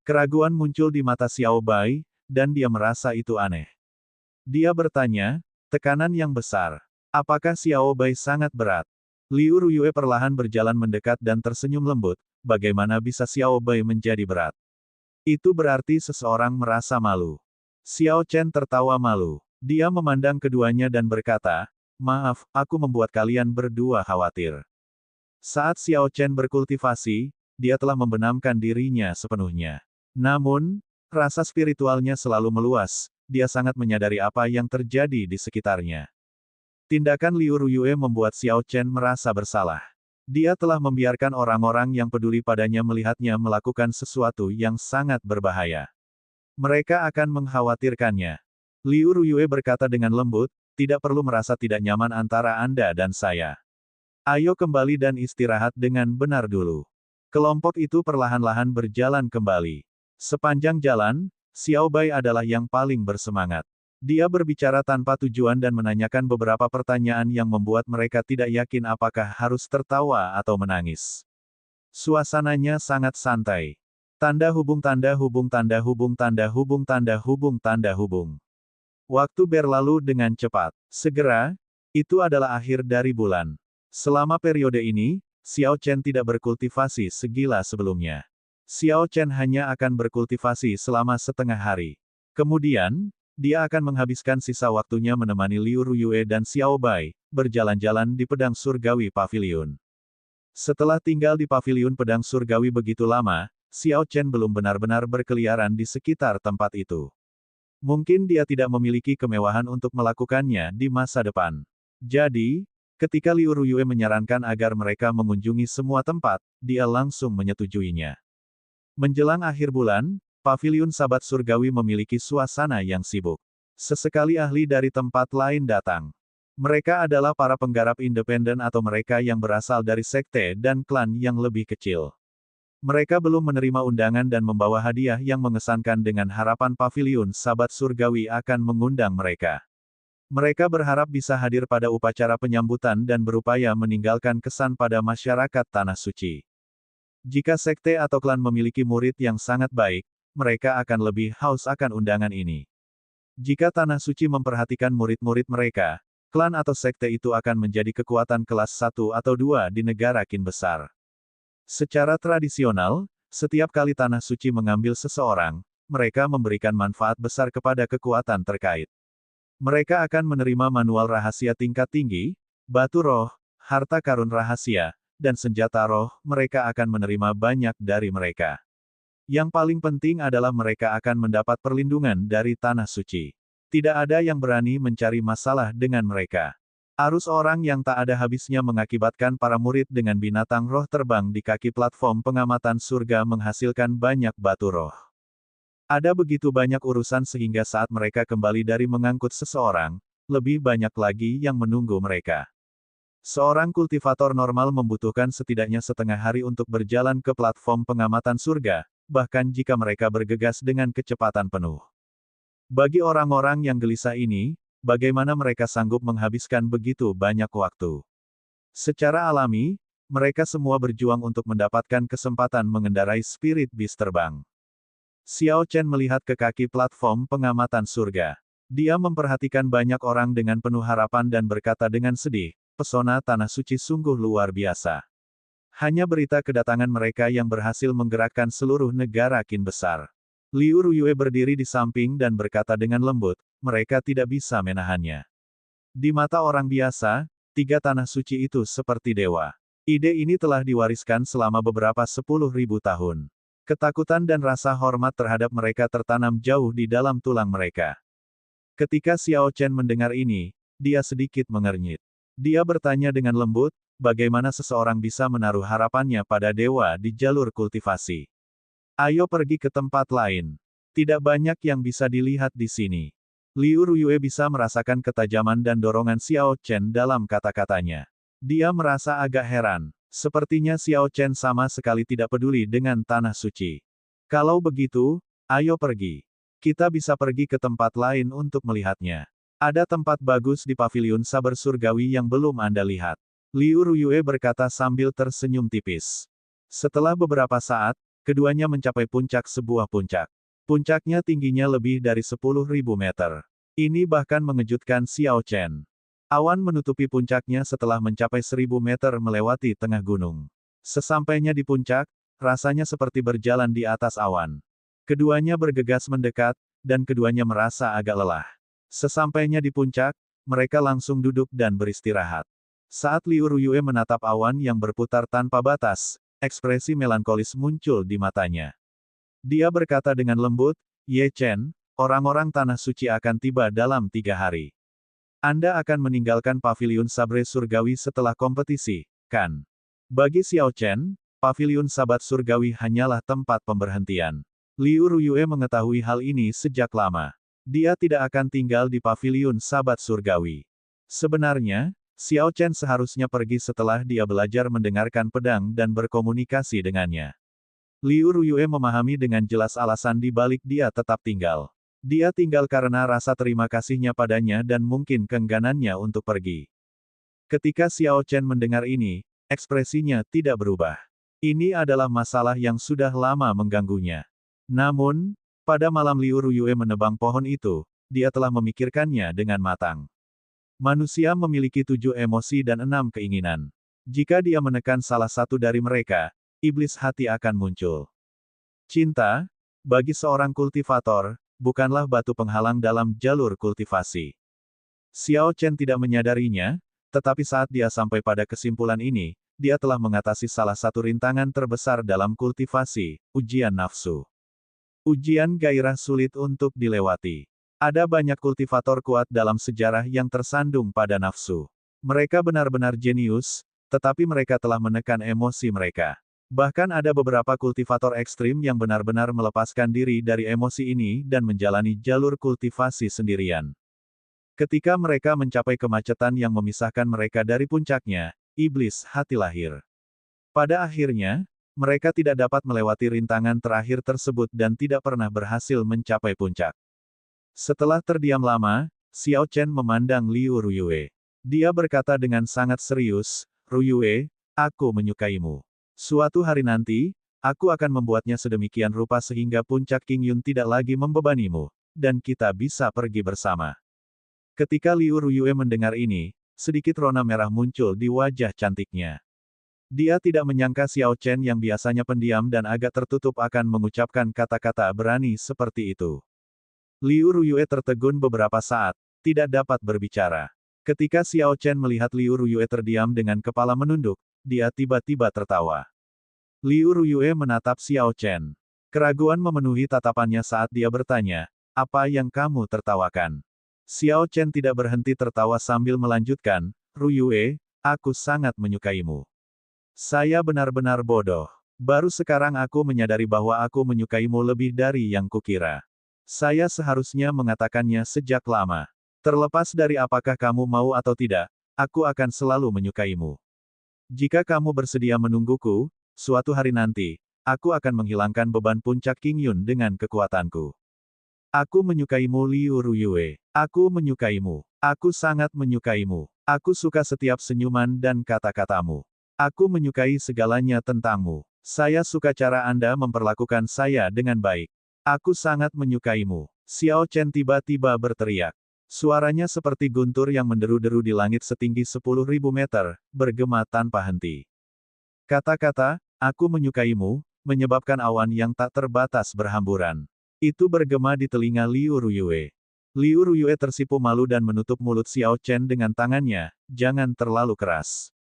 Keraguan muncul di mata Xiao Bai, dan dia merasa itu aneh. Dia bertanya, tekanan yang besar. Apakah Xiao Bai sangat berat? Liu Ruyue perlahan berjalan mendekat dan tersenyum lembut, bagaimana bisa Xiao Bai menjadi berat? Itu berarti seseorang merasa malu. Xiao Chen tertawa malu. Dia memandang keduanya dan berkata, maaf, aku membuat kalian berdua khawatir. Saat Xiao Chen berkultivasi, dia telah membenamkan dirinya sepenuhnya. Namun, rasa spiritualnya selalu meluas, dia sangat menyadari apa yang terjadi di sekitarnya. Tindakan Liu Ruyue membuat Xiao Chen merasa bersalah. Dia telah membiarkan orang-orang yang peduli padanya melihatnya melakukan sesuatu yang sangat berbahaya. Mereka akan mengkhawatirkannya. Liu Ruyue berkata dengan lembut, tidak perlu merasa tidak nyaman antara Anda dan saya. Ayo kembali dan istirahat dengan benar dulu. Kelompok itu perlahan-lahan berjalan kembali. Sepanjang jalan, Xiao Bai adalah yang paling bersemangat. Dia berbicara tanpa tujuan dan menanyakan beberapa pertanyaan yang membuat mereka tidak yakin apakah harus tertawa atau menangis. Suasananya sangat santai. Tanda hubung tanda hubung tanda hubung tanda hubung tanda hubung tanda hubung. Waktu berlalu dengan cepat. Segera, itu adalah akhir dari bulan. Selama periode ini, Xiao Chen tidak berkultivasi segila sebelumnya. Xiao Chen hanya akan berkultivasi selama setengah hari. Kemudian, dia akan menghabiskan sisa waktunya menemani Liu Ruyue dan Xiao Bai, berjalan-jalan di Pedang Surgawi Pavilion. Setelah tinggal di Pavilion Pedang Surgawi begitu lama, Xiao Chen belum benar-benar berkeliaran di sekitar tempat itu. Mungkin dia tidak memiliki kemewahan untuk melakukannya di masa depan. Jadi, ketika Liu Ruyue menyarankan agar mereka mengunjungi semua tempat, dia langsung menyetujuinya. Menjelang akhir bulan, Paviliun Sabat Surgawi memiliki suasana yang sibuk. Sesekali ahli dari tempat lain datang. Mereka adalah para penggarap independen atau mereka yang berasal dari sekte dan klan yang lebih kecil. Mereka belum menerima undangan dan membawa hadiah yang mengesankan dengan harapan Paviliun Sabat Surgawi akan mengundang mereka. Mereka berharap bisa hadir pada upacara penyambutan dan berupaya meninggalkan kesan pada masyarakat Tanah Suci. Jika sekte atau klan memiliki murid yang sangat baik, mereka akan lebih haus akan undangan ini. Jika Tanah Suci memperhatikan murid-murid mereka, klan atau sekte itu akan menjadi kekuatan kelas 1 atau 2 di negara Qin besar. Secara tradisional, setiap kali Tanah Suci mengambil seseorang, mereka memberikan manfaat besar kepada kekuatan terkait. Mereka akan menerima manual rahasia tingkat tinggi, batu roh, harta karun rahasia, dan senjata roh. Mereka akan menerima banyak dari mereka. Yang paling penting adalah mereka akan mendapat perlindungan dari Tanah Suci. Tidak ada yang berani mencari masalah dengan mereka. Arus orang yang tak ada habisnya mengakibatkan para murid dengan binatang roh terbang di kaki platform pengamatan surga menghasilkan banyak batu roh. Ada begitu banyak urusan sehingga saat mereka kembali dari mengangkut seseorang, lebih banyak lagi yang menunggu mereka. Seorang kultivator normal membutuhkan setidaknya setengah hari untuk berjalan ke platform pengamatan surga, bahkan jika mereka bergegas dengan kecepatan penuh. Bagi orang-orang yang gelisah ini, bagaimana mereka sanggup menghabiskan begitu banyak waktu? Secara alami, mereka semua berjuang untuk mendapatkan kesempatan mengendarai spirit beast terbang. Xiao Chen melihat ke kaki platform pengamatan surga. Dia memperhatikan banyak orang dengan penuh harapan dan berkata dengan sedih, pesona Tanah Suci sungguh luar biasa. Hanya berita kedatangan mereka yang berhasil menggerakkan seluruh negara Qin besar. Liu Ruyue berdiri di samping dan berkata dengan lembut, mereka tidak bisa menahannya. Di mata orang biasa, 3 Tanah Suci itu seperti dewa. Ide ini telah diwariskan selama beberapa 10.000 tahun. Ketakutan dan rasa hormat terhadap mereka tertanam jauh di dalam tulang mereka. Ketika Xiao Chen mendengar ini, dia sedikit mengernyit. Dia bertanya dengan lembut, bagaimana seseorang bisa menaruh harapannya pada dewa di jalur kultivasi. Ayo pergi ke tempat lain. Tidak banyak yang bisa dilihat di sini. Liu Ruyue bisa merasakan ketajaman dan dorongan Xiao Chen dalam kata-katanya. Dia merasa agak heran. Sepertinya Xiao Chen sama sekali tidak peduli dengan Tanah Suci. Kalau begitu, ayo pergi. Kita bisa pergi ke tempat lain untuk melihatnya. Ada tempat bagus di Paviliun Sabar Surgawi yang belum Anda lihat. Liu Ruyue berkata sambil tersenyum tipis. Setelah beberapa saat, Keduanya mencapai puncak sebuah puncak. Puncaknya tingginya lebih dari 10.000 meter. Ini bahkan mengejutkan Xiao Chen. Awan menutupi puncaknya setelah mencapai 1.000 meter melewati tengah gunung. Sesampainya di puncak, rasanya seperti berjalan di atas awan. Keduanya bergegas mendekat, dan keduanya merasa agak lelah. Sesampainya di puncak, mereka langsung duduk dan beristirahat. Saat Liu Ruyue menatap awan yang berputar tanpa batas, ekspresi melankolis muncul di matanya. Dia berkata dengan lembut, "Ye Chen, orang-orang Tanah Suci akan tiba dalam 3 hari. Anda akan meninggalkan Paviliun Sabre Surgawi setelah kompetisi, kan?" Bagi Xiao Chen, Paviliun Sabat Surgawi hanyalah tempat pemberhentian. Liu Ruyue mengetahui hal ini sejak lama. Dia tidak akan tinggal di Paviliun Sabat Surgawi. Sebenarnya, Xiao Chen seharusnya pergi setelah dia belajar mendengarkan pedang dan berkomunikasi dengannya. Liu Ruyue memahami dengan jelas alasan di balik dia tetap tinggal. Dia tinggal karena rasa terima kasihnya padanya dan mungkin keengganannya untuk pergi. Ketika Xiao Chen mendengar ini, ekspresinya tidak berubah. Ini adalah masalah yang sudah lama mengganggunya. Namun, pada malam Liu Ruyue menebang pohon itu, dia telah memikirkannya dengan matang. Manusia memiliki 7 emosi dan 6 keinginan. Jika dia menekan salah satu dari mereka, iblis hati akan muncul. Cinta, bagi seorang kultivator, bukanlah batu penghalang dalam jalur kultivasi. Xiao Chen tidak menyadarinya, tetapi saat dia sampai pada kesimpulan ini, dia telah mengatasi salah satu rintangan terbesar dalam kultivasi, ujian nafsu. Ujian gairah sulit untuk dilewati. Ada banyak kultivator kuat dalam sejarah yang tersandung pada nafsu. Mereka benar-benar jenius, tetapi mereka telah menekan emosi mereka. Bahkan ada beberapa kultivator ekstrim yang benar-benar melepaskan diri dari emosi ini dan menjalani jalur kultivasi sendirian. Ketika mereka mencapai kemacetan yang memisahkan mereka dari puncaknya, iblis hati lahir. Pada akhirnya, mereka tidak dapat melewati rintangan terakhir tersebut dan tidak pernah berhasil mencapai puncak. Setelah terdiam lama, Xiao Chen memandang Liu Ruyue. Dia berkata dengan sangat serius, "Ruyue, aku menyukaimu. Suatu hari nanti, aku akan membuatnya sedemikian rupa sehingga puncak Qingyun tidak lagi membebanimu, dan kita bisa pergi bersama." Ketika Liu Ruyue mendengar ini, sedikit rona merah muncul di wajah cantiknya. Dia tidak menyangka Xiao Chen yang biasanya pendiam dan agak tertutup akan mengucapkan kata-kata berani seperti itu. Liu Ruyue tertegun beberapa saat, tidak dapat berbicara. Ketika Xiao Chen melihat Liu Ruyue terdiam dengan kepala menunduk, dia tiba-tiba tertawa. Liu Ruyue menatap Xiao Chen. Keraguan memenuhi tatapannya saat dia bertanya, "Apa yang kamu tertawakan?" Xiao Chen tidak berhenti tertawa sambil melanjutkan, "Ruyue, aku sangat menyukaimu. Saya benar-benar bodoh. Baru sekarang aku menyadari bahwa aku menyukaimu lebih dari yang kukira. Saya seharusnya mengatakannya sejak lama. Terlepas dari apakah kamu mau atau tidak, aku akan selalu menyukaimu. Jika kamu bersedia menungguku, suatu hari nanti, aku akan menghilangkan beban puncak Qingyun dengan kekuatanku. Aku menyukaimu Liu Ruyue. Aku menyukaimu. Aku sangat menyukaimu. Aku suka setiap senyuman dan kata-katamu. Aku menyukai segalanya tentangmu. Saya suka cara Anda memperlakukan saya dengan baik. Aku sangat menyukaimu." Xiao Chen tiba-tiba berteriak. Suaranya seperti guntur yang menderu-deru di langit setinggi 10.000 meter, bergema tanpa henti. Kata-kata, "Aku menyukaimu," menyebabkan awan yang tak terbatas berhamburan. Itu bergema di telinga Liu Ruyue. Liu Ruyue tersipu malu dan menutup mulut Xiao Chen dengan tangannya, "Jangan terlalu keras.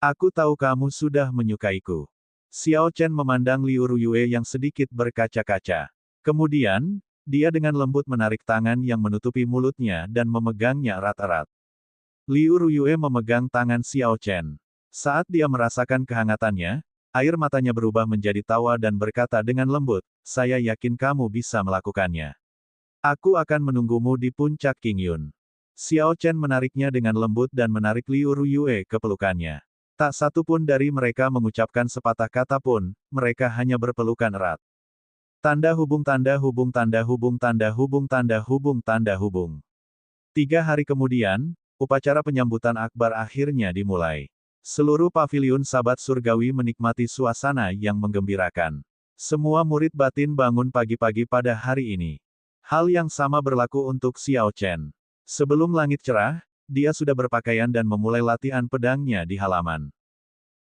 Aku tahu kamu sudah menyukaiku." Xiao Chen memandang Liu Ruyue yang sedikit berkaca-kaca. Kemudian, dia dengan lembut menarik tangan yang menutupi mulutnya dan memegangnya erat-erat. Liu Ruyue memegang tangan Xiao Chen. Saat dia merasakan kehangatannya, air matanya berubah menjadi tawa dan berkata dengan lembut, "Saya yakin kamu bisa melakukannya. Aku akan menunggumu di puncak Qingyun." Xiao Chen menariknya dengan lembut dan menarik Liu Ruyue ke pelukannya. Tak satu pun dari mereka mengucapkan sepatah kata pun, mereka hanya berpelukan erat. Tanda hubung tanda hubung tanda hubung tanda hubung tanda hubung tanda hubung. 3 hari kemudian, upacara penyambutan akbar akhirnya dimulai. Seluruh paviliun Sabat Surgawi menikmati suasana yang menggembirakan. Semua murid batin bangun pagi-pagi pada hari ini. Hal yang sama berlaku untuk Xiao Chen. Sebelum langit cerah, dia sudah berpakaian dan memulai latihan pedangnya di halaman.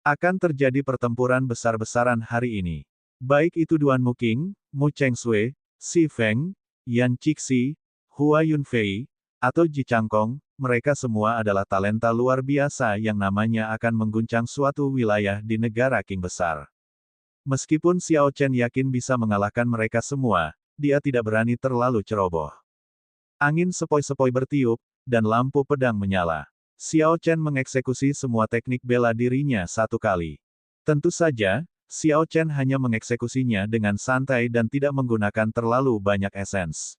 Akan terjadi pertempuran besar-besaran hari ini. Baik itu Duan Muqing, Mu Chengshui, Xi Feng, Yan Cixi, Hua Yunfei, atau Ji Changkong, mereka semua adalah talenta luar biasa yang namanya akan mengguncang suatu wilayah di negara Qing besar. Meskipun Xiao Chen yakin bisa mengalahkan mereka semua, dia tidak berani terlalu ceroboh. Angin sepoi-sepoi bertiup, dan lampu pedang menyala. Xiao Chen mengeksekusi semua teknik bela dirinya satu kali. Tentu saja, Xiao Chen hanya mengeksekusinya dengan santai dan tidak menggunakan terlalu banyak esens.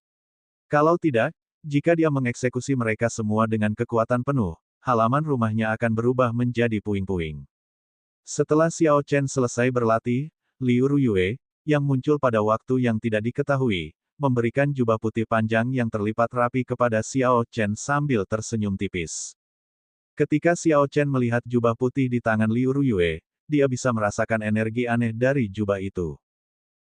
Kalau tidak, jika dia mengeksekusi mereka semua dengan kekuatan penuh, halaman rumahnya akan berubah menjadi puing-puing. Setelah Xiao Chen selesai berlatih, Liu Ruyue, yang muncul pada waktu yang tidak diketahui, memberikan jubah putih panjang yang terlipat rapi kepada Xiao Chen sambil tersenyum tipis. Ketika Xiao Chen melihat jubah putih di tangan Liu Ruyue, dia bisa merasakan energi aneh dari jubah itu.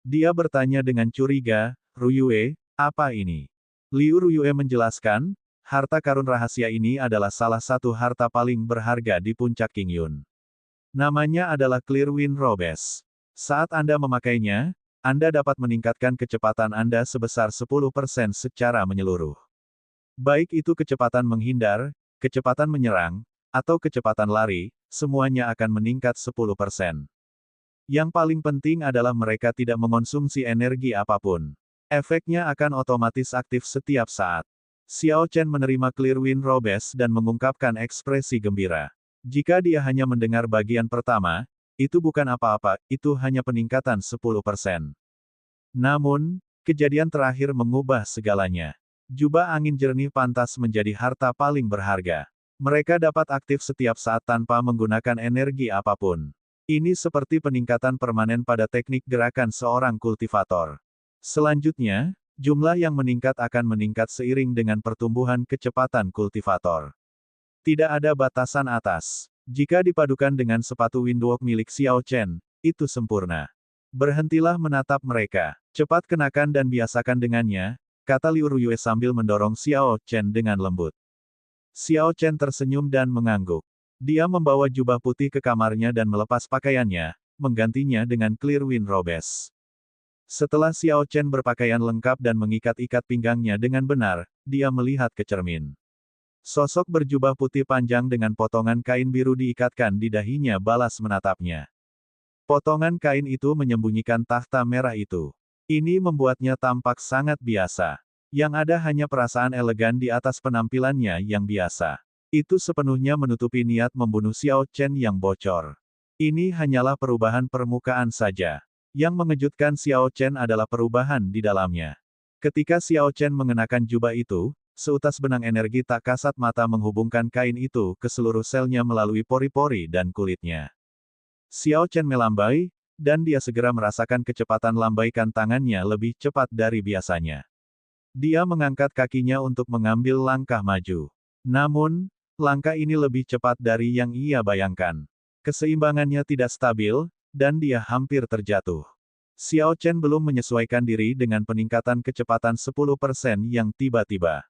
Dia bertanya dengan curiga, "Ruyue, apa ini?" Liu Ruyue menjelaskan, harta karun rahasia ini adalah salah satu harta paling berharga di puncak Qingyun. Namanya adalah Clear Wind Robes. Saat Anda memakainya, Anda dapat meningkatkan kecepatan Anda sebesar 10% secara menyeluruh. Baik itu kecepatan menghindar, kecepatan menyerang, atau kecepatan lari, semuanya akan meningkat 10%. Yang paling penting adalah mereka tidak mengonsumsi energi apapun. Efeknya akan otomatis aktif setiap saat. Xiao Chen menerima Clear Wind Robes dan mengungkapkan ekspresi gembira. Jika dia hanya mendengar bagian pertama, itu bukan apa-apa, itu hanya peningkatan 10%. Namun, kejadian terakhir mengubah segalanya. Jubah angin jernih pantas menjadi harta paling berharga. Mereka dapat aktif setiap saat tanpa menggunakan energi apapun. Ini seperti peningkatan permanen pada teknik gerakan seorang kultivator. Selanjutnya, jumlah yang meningkat akan meningkat seiring dengan pertumbuhan kecepatan kultivator. Tidak ada batasan atas. Jika dipadukan dengan sepatu windwalk milik Xiao Chen, itu sempurna. Berhentilah menatap mereka. Cepat kenakan dan biasakan dengannya, kata Liu Ruyue sambil mendorong Xiao Chen dengan lembut. Xiao Chen tersenyum dan mengangguk. Dia membawa jubah putih ke kamarnya dan melepas pakaiannya, menggantinya dengan Clear Wind Robes. Setelah Xiao Chen berpakaian lengkap dan mengikat-ikat pinggangnya dengan benar, dia melihat ke cermin. Sosok berjubah putih panjang dengan potongan kain biru diikatkan di dahinya balas menatapnya. Potongan kain itu menyembunyikan tahta merah itu. Ini membuatnya tampak sangat biasa. Yang ada hanya perasaan elegan di atas penampilannya yang biasa. Itu sepenuhnya menutupi niat membunuh Xiao Chen yang bocor. Ini hanyalah perubahan permukaan saja. Yang mengejutkan Xiao Chen adalah perubahan di dalamnya. Ketika Xiao Chen mengenakan jubah itu, seutas benang energi tak kasat mata menghubungkan kain itu ke seluruh selnya melalui pori-pori dan kulitnya. Xiao Chen melambai, dan dia segera merasakan kecepatan lambaikan tangannya lebih cepat dari biasanya. Dia mengangkat kakinya untuk mengambil langkah maju. Namun, langkah ini lebih cepat dari yang ia bayangkan. Keseimbangannya tidak stabil, dan dia hampir terjatuh. Xiao Chen belum menyesuaikan diri dengan peningkatan kecepatan 10% yang tiba-tiba.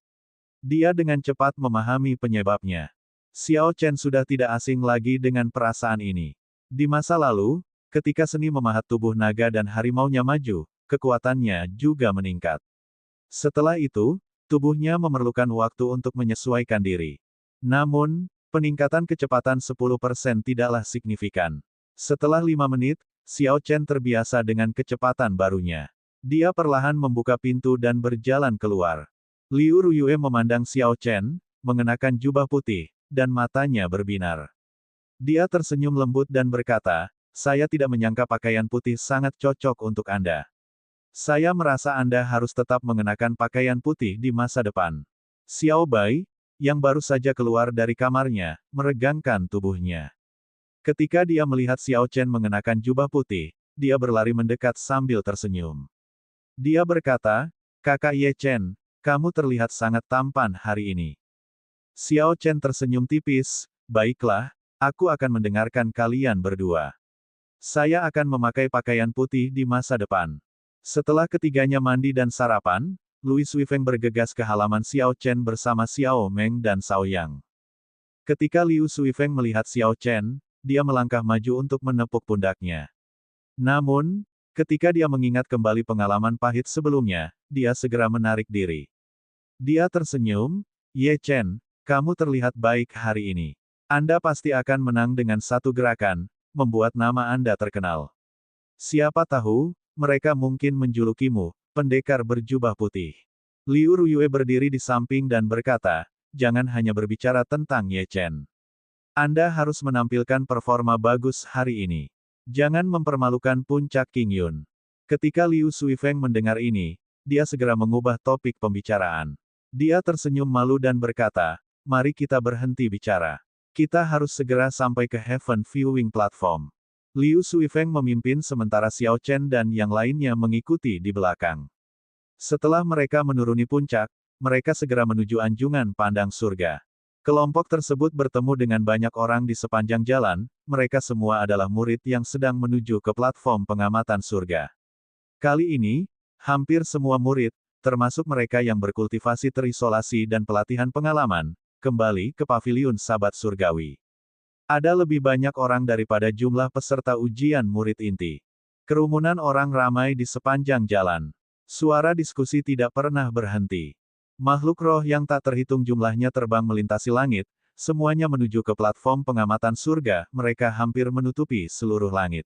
Dia dengan cepat memahami penyebabnya. Xiao Chen sudah tidak asing lagi dengan perasaan ini. Di masa lalu, ketika seni memahat tubuh naga dan harimaunya maju, kekuatannya juga meningkat. Setelah itu, tubuhnya memerlukan waktu untuk menyesuaikan diri. Namun, peningkatan kecepatan 10% tidaklah signifikan. Setelah 5 menit, Xiao Chen terbiasa dengan kecepatan barunya. Dia perlahan membuka pintu dan berjalan keluar. Liu Ruyue memandang Xiao Chen, mengenakan jubah putih, dan matanya berbinar. Dia tersenyum lembut dan berkata, "Saya tidak menyangka pakaian putih sangat cocok untuk Anda. Saya merasa Anda harus tetap mengenakan pakaian putih di masa depan." Xiao Bai, yang baru saja keluar dari kamarnya, meregangkan tubuhnya. Ketika dia melihat Xiao Chen mengenakan jubah putih, dia berlari mendekat sambil tersenyum. Dia berkata, "Kakak Ye Chen, kamu terlihat sangat tampan hari ini." Xiao Chen tersenyum tipis, "Baiklah, aku akan mendengarkan kalian berdua." Saya akan memakai pakaian putih di masa depan. Setelah ketiganya mandi dan sarapan, Louis Suifeng bergegas ke halaman Xiao Chen bersama Xiao Meng dan Cao Yang. Ketika Liu Suifeng melihat Xiao Chen, dia melangkah maju untuk menepuk pundaknya. Namun, ketika dia mengingat kembali pengalaman pahit sebelumnya, dia segera menarik diri. Dia tersenyum, "Ye Chen, kamu terlihat baik hari ini. Anda pasti akan menang dengan satu gerakan, membuat nama Anda terkenal. Siapa tahu, mereka mungkin menjulukimu, pendekar berjubah putih." Liu Ruyue berdiri di samping dan berkata, "Jangan hanya berbicara tentang Ye Chen. Anda harus menampilkan performa bagus hari ini. Jangan mempermalukan puncak King Yun." Ketika Liu Suifeng mendengar ini, dia segera mengubah topik pembicaraan. Dia tersenyum malu dan berkata, "Mari kita berhenti bicara. Kita harus segera sampai ke Heaven Viewing Platform." Liu Suifeng memimpin sementara Xiao Chen dan yang lainnya mengikuti di belakang. Setelah mereka menuruni puncak, mereka segera menuju anjungan pandang surga. Kelompok tersebut bertemu dengan banyak orang di sepanjang jalan, mereka semua adalah murid yang sedang menuju ke platform pengamatan surga. Kali ini, hampir semua murid, termasuk mereka yang berkultivasi terisolasi dan pelatihan pengalaman, kembali ke paviliun Sabat Surgawi. Ada lebih banyak orang daripada jumlah peserta ujian murid inti. Kerumunan orang ramai di sepanjang jalan. Suara diskusi tidak pernah berhenti. Makhluk roh yang tak terhitung jumlahnya terbang melintasi langit, semuanya menuju ke platform pengamatan surga, mereka hampir menutupi seluruh langit.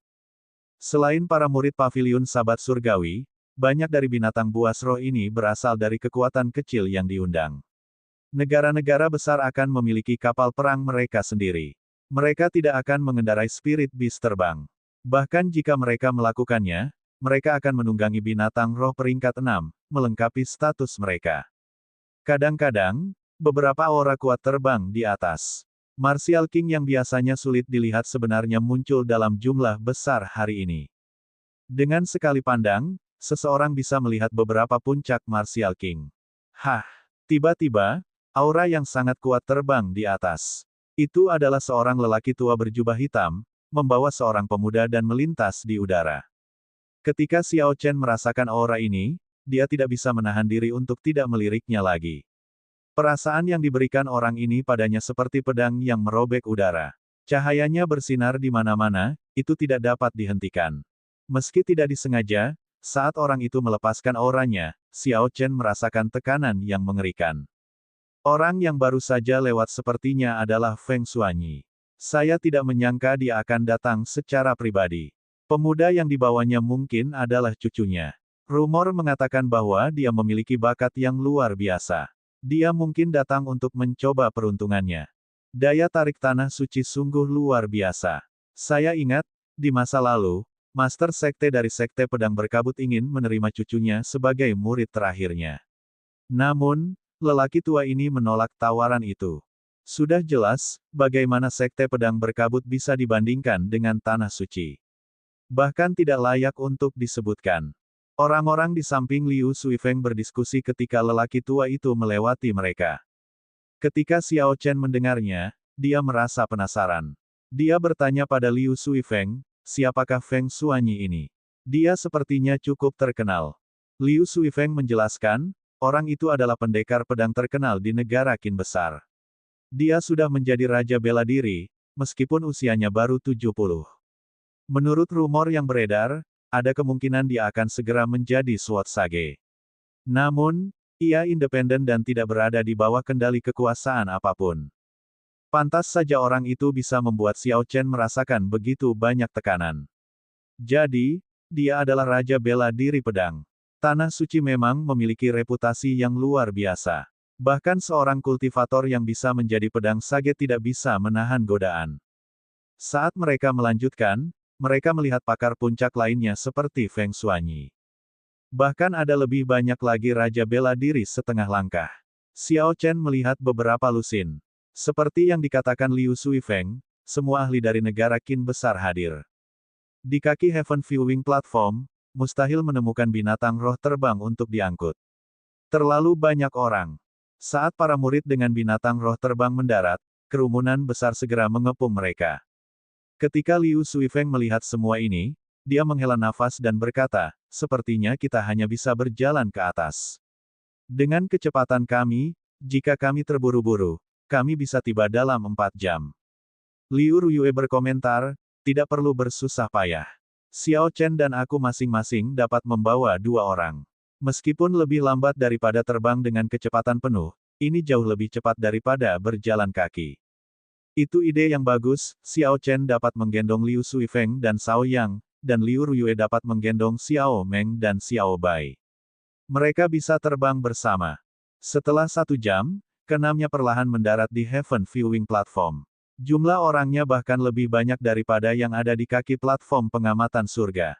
Selain para murid paviliun Sabat Surgawi, banyak dari binatang buas roh ini berasal dari kekuatan kecil yang diundang. Negara-negara besar akan memiliki kapal perang mereka sendiri. Mereka tidak akan mengendarai spirit beast terbang. Bahkan jika mereka melakukannya, mereka akan menunggangi binatang roh peringkat 6, melengkapi status mereka. Kadang-kadang, beberapa aura kuat terbang di atas. Martial King yang biasanya sulit dilihat sebenarnya muncul dalam jumlah besar hari ini. Dengan sekali pandang, seseorang bisa melihat beberapa puncak Martial King. Hah! Tiba-tiba, aura yang sangat kuat terbang di atas. Itu adalah seorang lelaki tua berjubah hitam, membawa seorang pemuda dan melintas di udara. Ketika Xiao Chen merasakan aura ini, dia tidak bisa menahan diri untuk tidak meliriknya lagi. Perasaan yang diberikan orang ini padanya seperti pedang yang merobek udara. Cahayanya bersinar di mana-mana, itu tidak dapat dihentikan. Meski tidak disengaja, saat orang itu melepaskan auranya, Xiao Chen merasakan tekanan yang mengerikan. Orang yang baru saja lewat sepertinya adalah Feng Xuanyi. Saya tidak menyangka dia akan datang secara pribadi. Pemuda yang dibawanya mungkin adalah cucunya. Rumor mengatakan bahwa dia memiliki bakat yang luar biasa. Dia mungkin datang untuk mencoba peruntungannya. Daya tarik tanah suci sungguh luar biasa. Saya ingat, di masa lalu, Master Sekte dari Sekte Pedang Berkabut ingin menerima cucunya sebagai murid terakhirnya. Namun, lelaki tua ini menolak tawaran itu. Sudah jelas, bagaimana Sekte Pedang Berkabut bisa dibandingkan dengan Tanah Suci. Bahkan tidak layak untuk disebutkan. Orang-orang di samping Liu Suifeng berdiskusi ketika lelaki tua itu melewati mereka. Ketika Xiao Chen mendengarnya, dia merasa penasaran. Dia bertanya pada Liu Suifeng, "Siapakah Feng Xuanyi ini? Dia sepertinya cukup terkenal." Liu Suifeng menjelaskan, orang itu adalah pendekar pedang terkenal di negara Qin besar. Dia sudah menjadi raja bela diri, meskipun usianya baru 70. Menurut rumor yang beredar, ada kemungkinan dia akan segera menjadi Sword Sage. Namun, ia independen dan tidak berada di bawah kendali kekuasaan apapun. Pantas saja orang itu bisa membuat Xiao Chen merasakan begitu banyak tekanan. Jadi, dia adalah Raja Bela Diri Pedang. Tanah Suci memang memiliki reputasi yang luar biasa. Bahkan seorang kultivator yang bisa menjadi pedang sage tidak bisa menahan godaan. Saat mereka melanjutkan, mereka melihat pakar puncak lainnya seperti Feng Xuanyi. Bahkan ada lebih banyak lagi Raja Bela Diri setengah langkah. Xiao Chen melihat beberapa lusin. Seperti yang dikatakan Liu Suifeng, semua ahli dari negara Qin besar hadir. Di kaki Heaven Viewing Platform, mustahil menemukan binatang roh terbang untuk diangkut. Terlalu banyak orang. Saat para murid dengan binatang roh terbang mendarat, kerumunan besar segera mengepung mereka. Ketika Liu Suifeng melihat semua ini, dia menghela nafas dan berkata, sepertinya kita hanya bisa berjalan ke atas. Dengan kecepatan kami, jika kami terburu-buru, kami bisa tiba dalam 4 jam. Liu Ruyue berkomentar, tidak perlu bersusah payah. Xiao Chen dan aku masing-masing dapat membawa 2 orang. Meskipun lebih lambat daripada terbang dengan kecepatan penuh, ini jauh lebih cepat daripada berjalan kaki. Itu ide yang bagus, Xiao Chen dapat menggendong Liu Suifeng dan Cao Yang, dan Liu Ruyue dapat menggendong Xiao Meng dan Xiao Bai. Mereka bisa terbang bersama. Setelah 1 jam, keenamnya perlahan mendarat di Heaven Viewing Platform. Jumlah orangnya bahkan lebih banyak daripada yang ada di kaki platform pengamatan surga.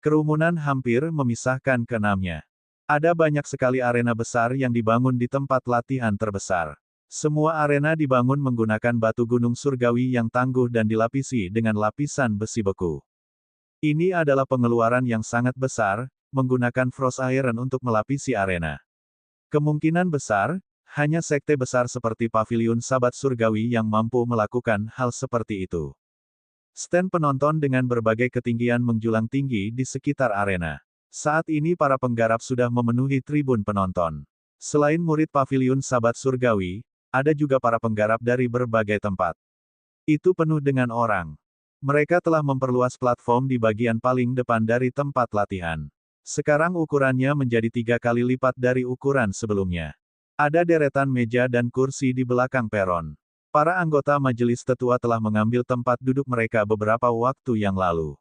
Kerumunan hampir memisahkan keenamnya. Ada banyak sekali arena besar yang dibangun di tempat latihan terbesar. Semua arena dibangun menggunakan batu gunung surgawi yang tangguh dan dilapisi dengan lapisan besi beku. Ini adalah pengeluaran yang sangat besar, menggunakan Frost Iron untuk melapisi arena. Kemungkinan besar, hanya sekte besar seperti Paviliun Sabat Surgawi yang mampu melakukan hal seperti itu. Stand penonton dengan berbagai ketinggian menjulang tinggi di sekitar arena. Saat ini para penggarap sudah memenuhi tribun penonton. Selain murid Paviliun Sabat Surgawi, ada juga para penggarap dari berbagai tempat. Itu penuh dengan orang. Mereka telah memperluas platform di bagian paling depan dari tempat latihan. Sekarang ukurannya menjadi 3 kali lipat dari ukuran sebelumnya. Ada deretan meja dan kursi di belakang peron. Para anggota majelis tetua telah mengambil tempat duduk mereka beberapa waktu yang lalu.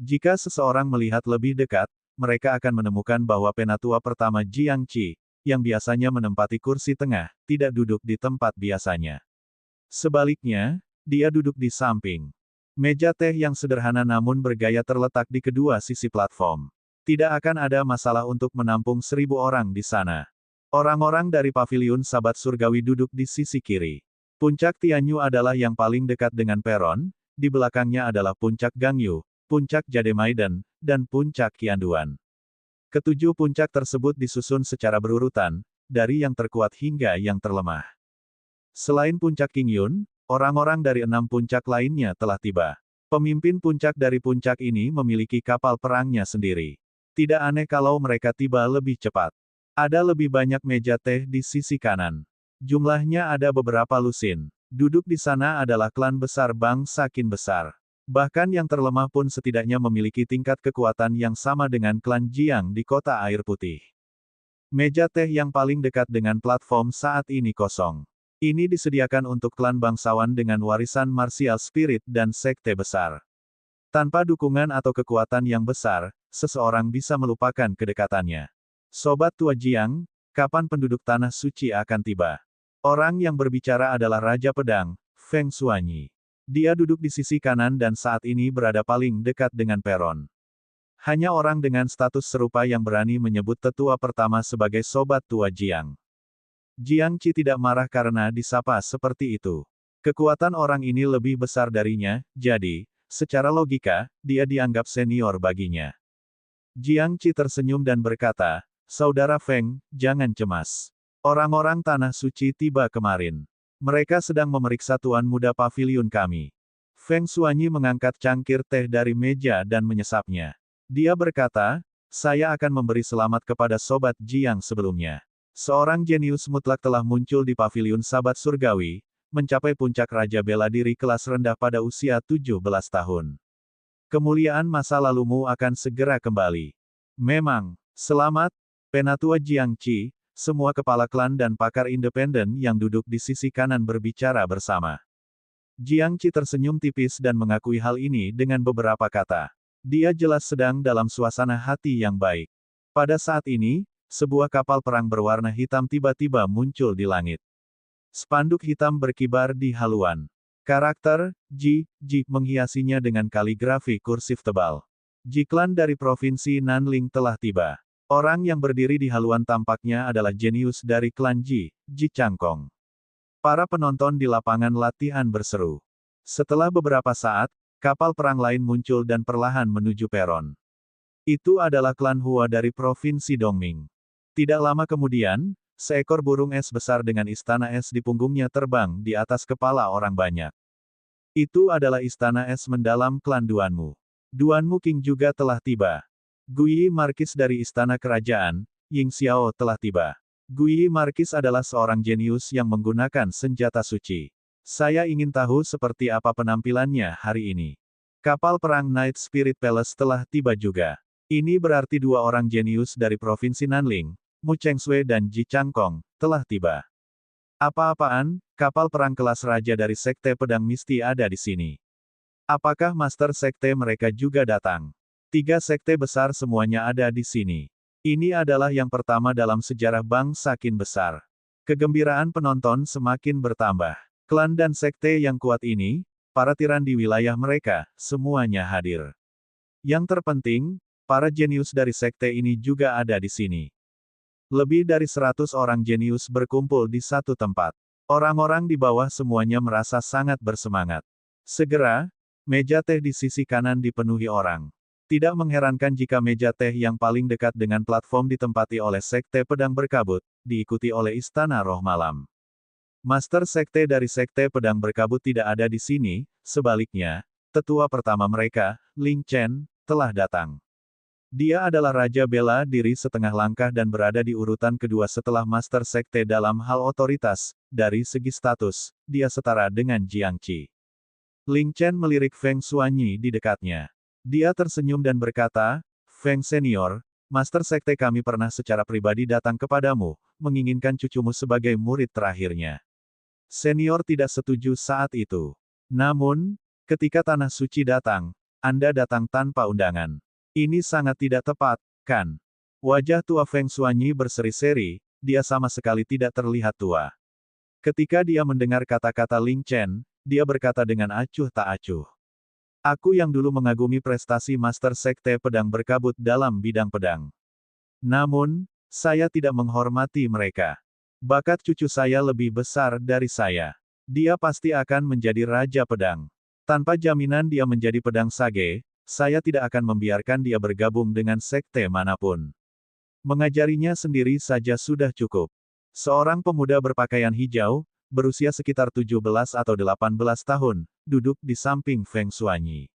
Jika seseorang melihat lebih dekat, mereka akan menemukan bahwa penatua pertama Jiang Qi, yang biasanya menempati kursi tengah, tidak duduk di tempat biasanya. Sebaliknya, dia duduk di samping. Meja teh yang sederhana namun bergaya terletak di kedua sisi platform. Tidak akan ada masalah untuk menampung 1000 orang di sana. Orang-orang dari Paviliun Sabat Surgawi duduk di sisi kiri. Puncak Tianyu adalah yang paling dekat dengan peron, di belakangnya adalah Puncak Gangyu, Puncak Jademaiden, dan Puncak Qianduan. Ketujuh puncak tersebut disusun secara berurutan, dari yang terkuat hingga yang terlemah. Selain Puncak Qingyun, orang-orang dari 6 puncak lainnya telah tiba. Pemimpin puncak dari puncak ini memiliki kapal perangnya sendiri. Tidak aneh kalau mereka tiba lebih cepat. Ada lebih banyak meja teh di sisi kanan. Jumlahnya ada beberapa lusin. Duduk di sana adalah klan besar bangsa Qin besar. Bahkan yang terlemah pun setidaknya memiliki tingkat kekuatan yang sama dengan klan Jiang di kota air putih. Meja teh yang paling dekat dengan platform saat ini kosong. Ini disediakan untuk klan bangsawan dengan warisan martial spirit dan sekte besar. Tanpa dukungan atau kekuatan yang besar, seseorang bisa melupakan kedekatannya. Sobat tua Jiang, kapan penduduk tanah suci akan tiba? Orang yang berbicara adalah Raja Pedang, Feng Xuanyi. Dia duduk di sisi kanan dan saat ini berada paling dekat dengan peron. Hanya orang dengan status serupa yang berani menyebut tetua pertama sebagai sobat tua Jiang. Jiang Qi tidak marah karena disapa seperti itu. Kekuatan orang ini lebih besar darinya, jadi, secara logika, dia dianggap senior baginya. Jiang Qi tersenyum dan berkata, Saudara Feng, jangan cemas. Orang-orang tanah suci tiba kemarin. Mereka sedang memeriksa tuan muda paviliun kami. Feng Xuanyi mengangkat cangkir teh dari meja dan menyesapnya. Dia berkata, saya akan memberi selamat kepada Sobat Jiang sebelumnya. Seorang jenius mutlak telah muncul di paviliun Sabat Surgawi, mencapai puncak Raja Bela Diri kelas rendah pada usia 17 tahun. Kemuliaan masa lalumu akan segera kembali. Memang, selamat, Penatua Jiang Qi, semua kepala klan dan pakar independen yang duduk di sisi kanan berbicara bersama. Jiang Qi tersenyum tipis dan mengakui hal ini dengan beberapa kata. Dia jelas sedang dalam suasana hati yang baik. Pada saat ini, sebuah kapal perang berwarna hitam tiba-tiba muncul di langit. Spanduk hitam berkibar di haluan. Karakter, Ji menghiasinya dengan kaligrafi kursif tebal. Jiklan dari Provinsi Nanling telah tiba. Orang yang berdiri di haluan tampaknya adalah jenius dari klan Ji Changkong. Para penonton di lapangan latihan berseru. Setelah beberapa saat, kapal perang lain muncul dan perlahan menuju peron. Itu adalah klan Hua dari Provinsi Dongming. Tidak lama kemudian, seekor burung es besar dengan istana es di punggungnya terbang di atas kepala orang banyak. Itu adalah istana es mendalam klan Duanmu. Duanmu King juga telah tiba. Guyi Markis dari istana kerajaan, Ying Xiao telah tiba. Guyi Markis adalah seorang jenius yang menggunakan senjata suci. Saya ingin tahu seperti apa penampilannya hari ini. Kapal perang Night Spirit Palace telah tiba juga. Ini berarti dua orang jenius dari Provinsi Nanling, Mu Chengshui dan Ji Changkong, telah tiba. Apa-apaan, kapal perang kelas raja dari Sekte Pedang Misti ada di sini. Apakah Master Sekte mereka juga datang? 3 sekte besar semuanya ada di sini. Ini adalah yang pertama dalam sejarah bangsa Qin besar. Kegembiraan penonton semakin bertambah. Klan dan sekte yang kuat ini, para tiran di wilayah mereka, semuanya hadir. Yang terpenting, para jenius dari sekte ini juga ada di sini. Lebih dari 100 orang jenius berkumpul di satu tempat. Orang-orang di bawah semuanya merasa sangat bersemangat. Segera, meja teh di sisi kanan dipenuhi orang. Tidak mengherankan jika meja teh yang paling dekat dengan platform ditempati oleh Sekte Pedang Berkabut, diikuti oleh Istana Roh Malam. Master Sekte dari Sekte Pedang Berkabut tidak ada di sini, sebaliknya, tetua pertama mereka, Ling Chen, telah datang. Dia adalah Raja Bela Diri setengah langkah dan berada di urutan kedua setelah Master Sekte dalam hal otoritas, dari segi status, dia setara dengan Jiang Qi. Ling Chen melirik Feng Xuanyi di dekatnya. Dia tersenyum dan berkata, Feng Senior, Master Sekte kami pernah secara pribadi datang kepadamu, menginginkan cucumu sebagai murid terakhirnya. Senior tidak setuju saat itu. Namun, ketika Tanah Suci datang, Anda datang tanpa undangan. Ini sangat tidak tepat, kan? Wajah tua Feng Xuanyi berseri-seri, dia sama sekali tidak terlihat tua. Ketika dia mendengar kata-kata Ling Chen, dia berkata dengan acuh tak acuh. Aku yang dulu mengagumi prestasi Master Sekte Pedang Berkabut dalam bidang pedang. Namun, saya tidak menghormati mereka. Bakat cucu saya lebih besar dari saya. Dia pasti akan menjadi Raja Pedang. Tanpa jaminan dia menjadi pedang sage, saya tidak akan membiarkan dia bergabung dengan sekte manapun. Mengajarinya sendiri saja sudah cukup. Seorang pemuda berpakaian hijau, berusia sekitar 17 atau 18 tahun, duduk di samping Feng Xuanyi.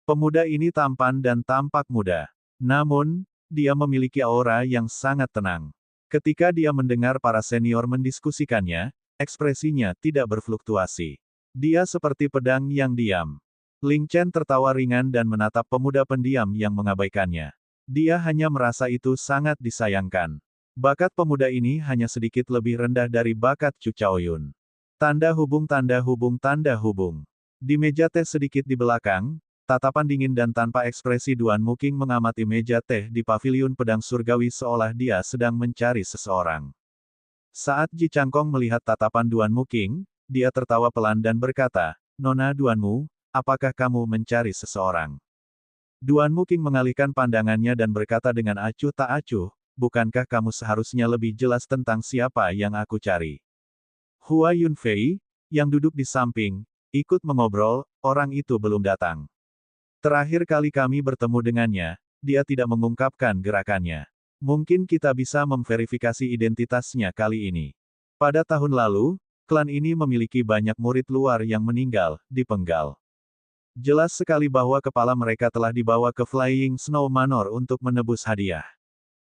Pemuda ini tampan dan tampak muda. Namun, dia memiliki aura yang sangat tenang. Ketika dia mendengar para senior mendiskusikannya, ekspresinya tidak berfluktuasi. Dia seperti pedang yang diam. Ling Chen tertawa ringan dan menatap pemuda pendiam yang mengabaikannya. Dia hanya merasa itu sangat disayangkan. Bakat pemuda ini hanya sedikit lebih rendah dari bakat Chu Chaoyun. Tanda hubung tanda hubung tanda hubung. Di meja teh sedikit di belakang, tatapan dingin dan tanpa ekspresi Duanmu King mengamati meja teh di paviliun pedang surgawi seolah dia sedang mencari seseorang. Saat Ji Changkong melihat tatapan Duanmu King, dia tertawa pelan dan berkata, Nona Duanmu, apakah kamu mencari seseorang? Duanmu King mengalihkan pandangannya dan berkata dengan acuh tak acuh, bukankah kamu seharusnya lebih jelas tentang siapa yang aku cari? Hua Yunfei, yang duduk di samping, ikut mengobrol, orang itu belum datang. Terakhir kali kami bertemu dengannya, dia tidak mengungkapkan gerakannya. Mungkin kita bisa memverifikasi identitasnya kali ini. Pada tahun lalu, klan ini memiliki banyak murid luar yang meninggal, dipenggal. Jelas sekali bahwa kepala mereka telah dibawa ke Flying Snow Manor untuk menebus hadiah.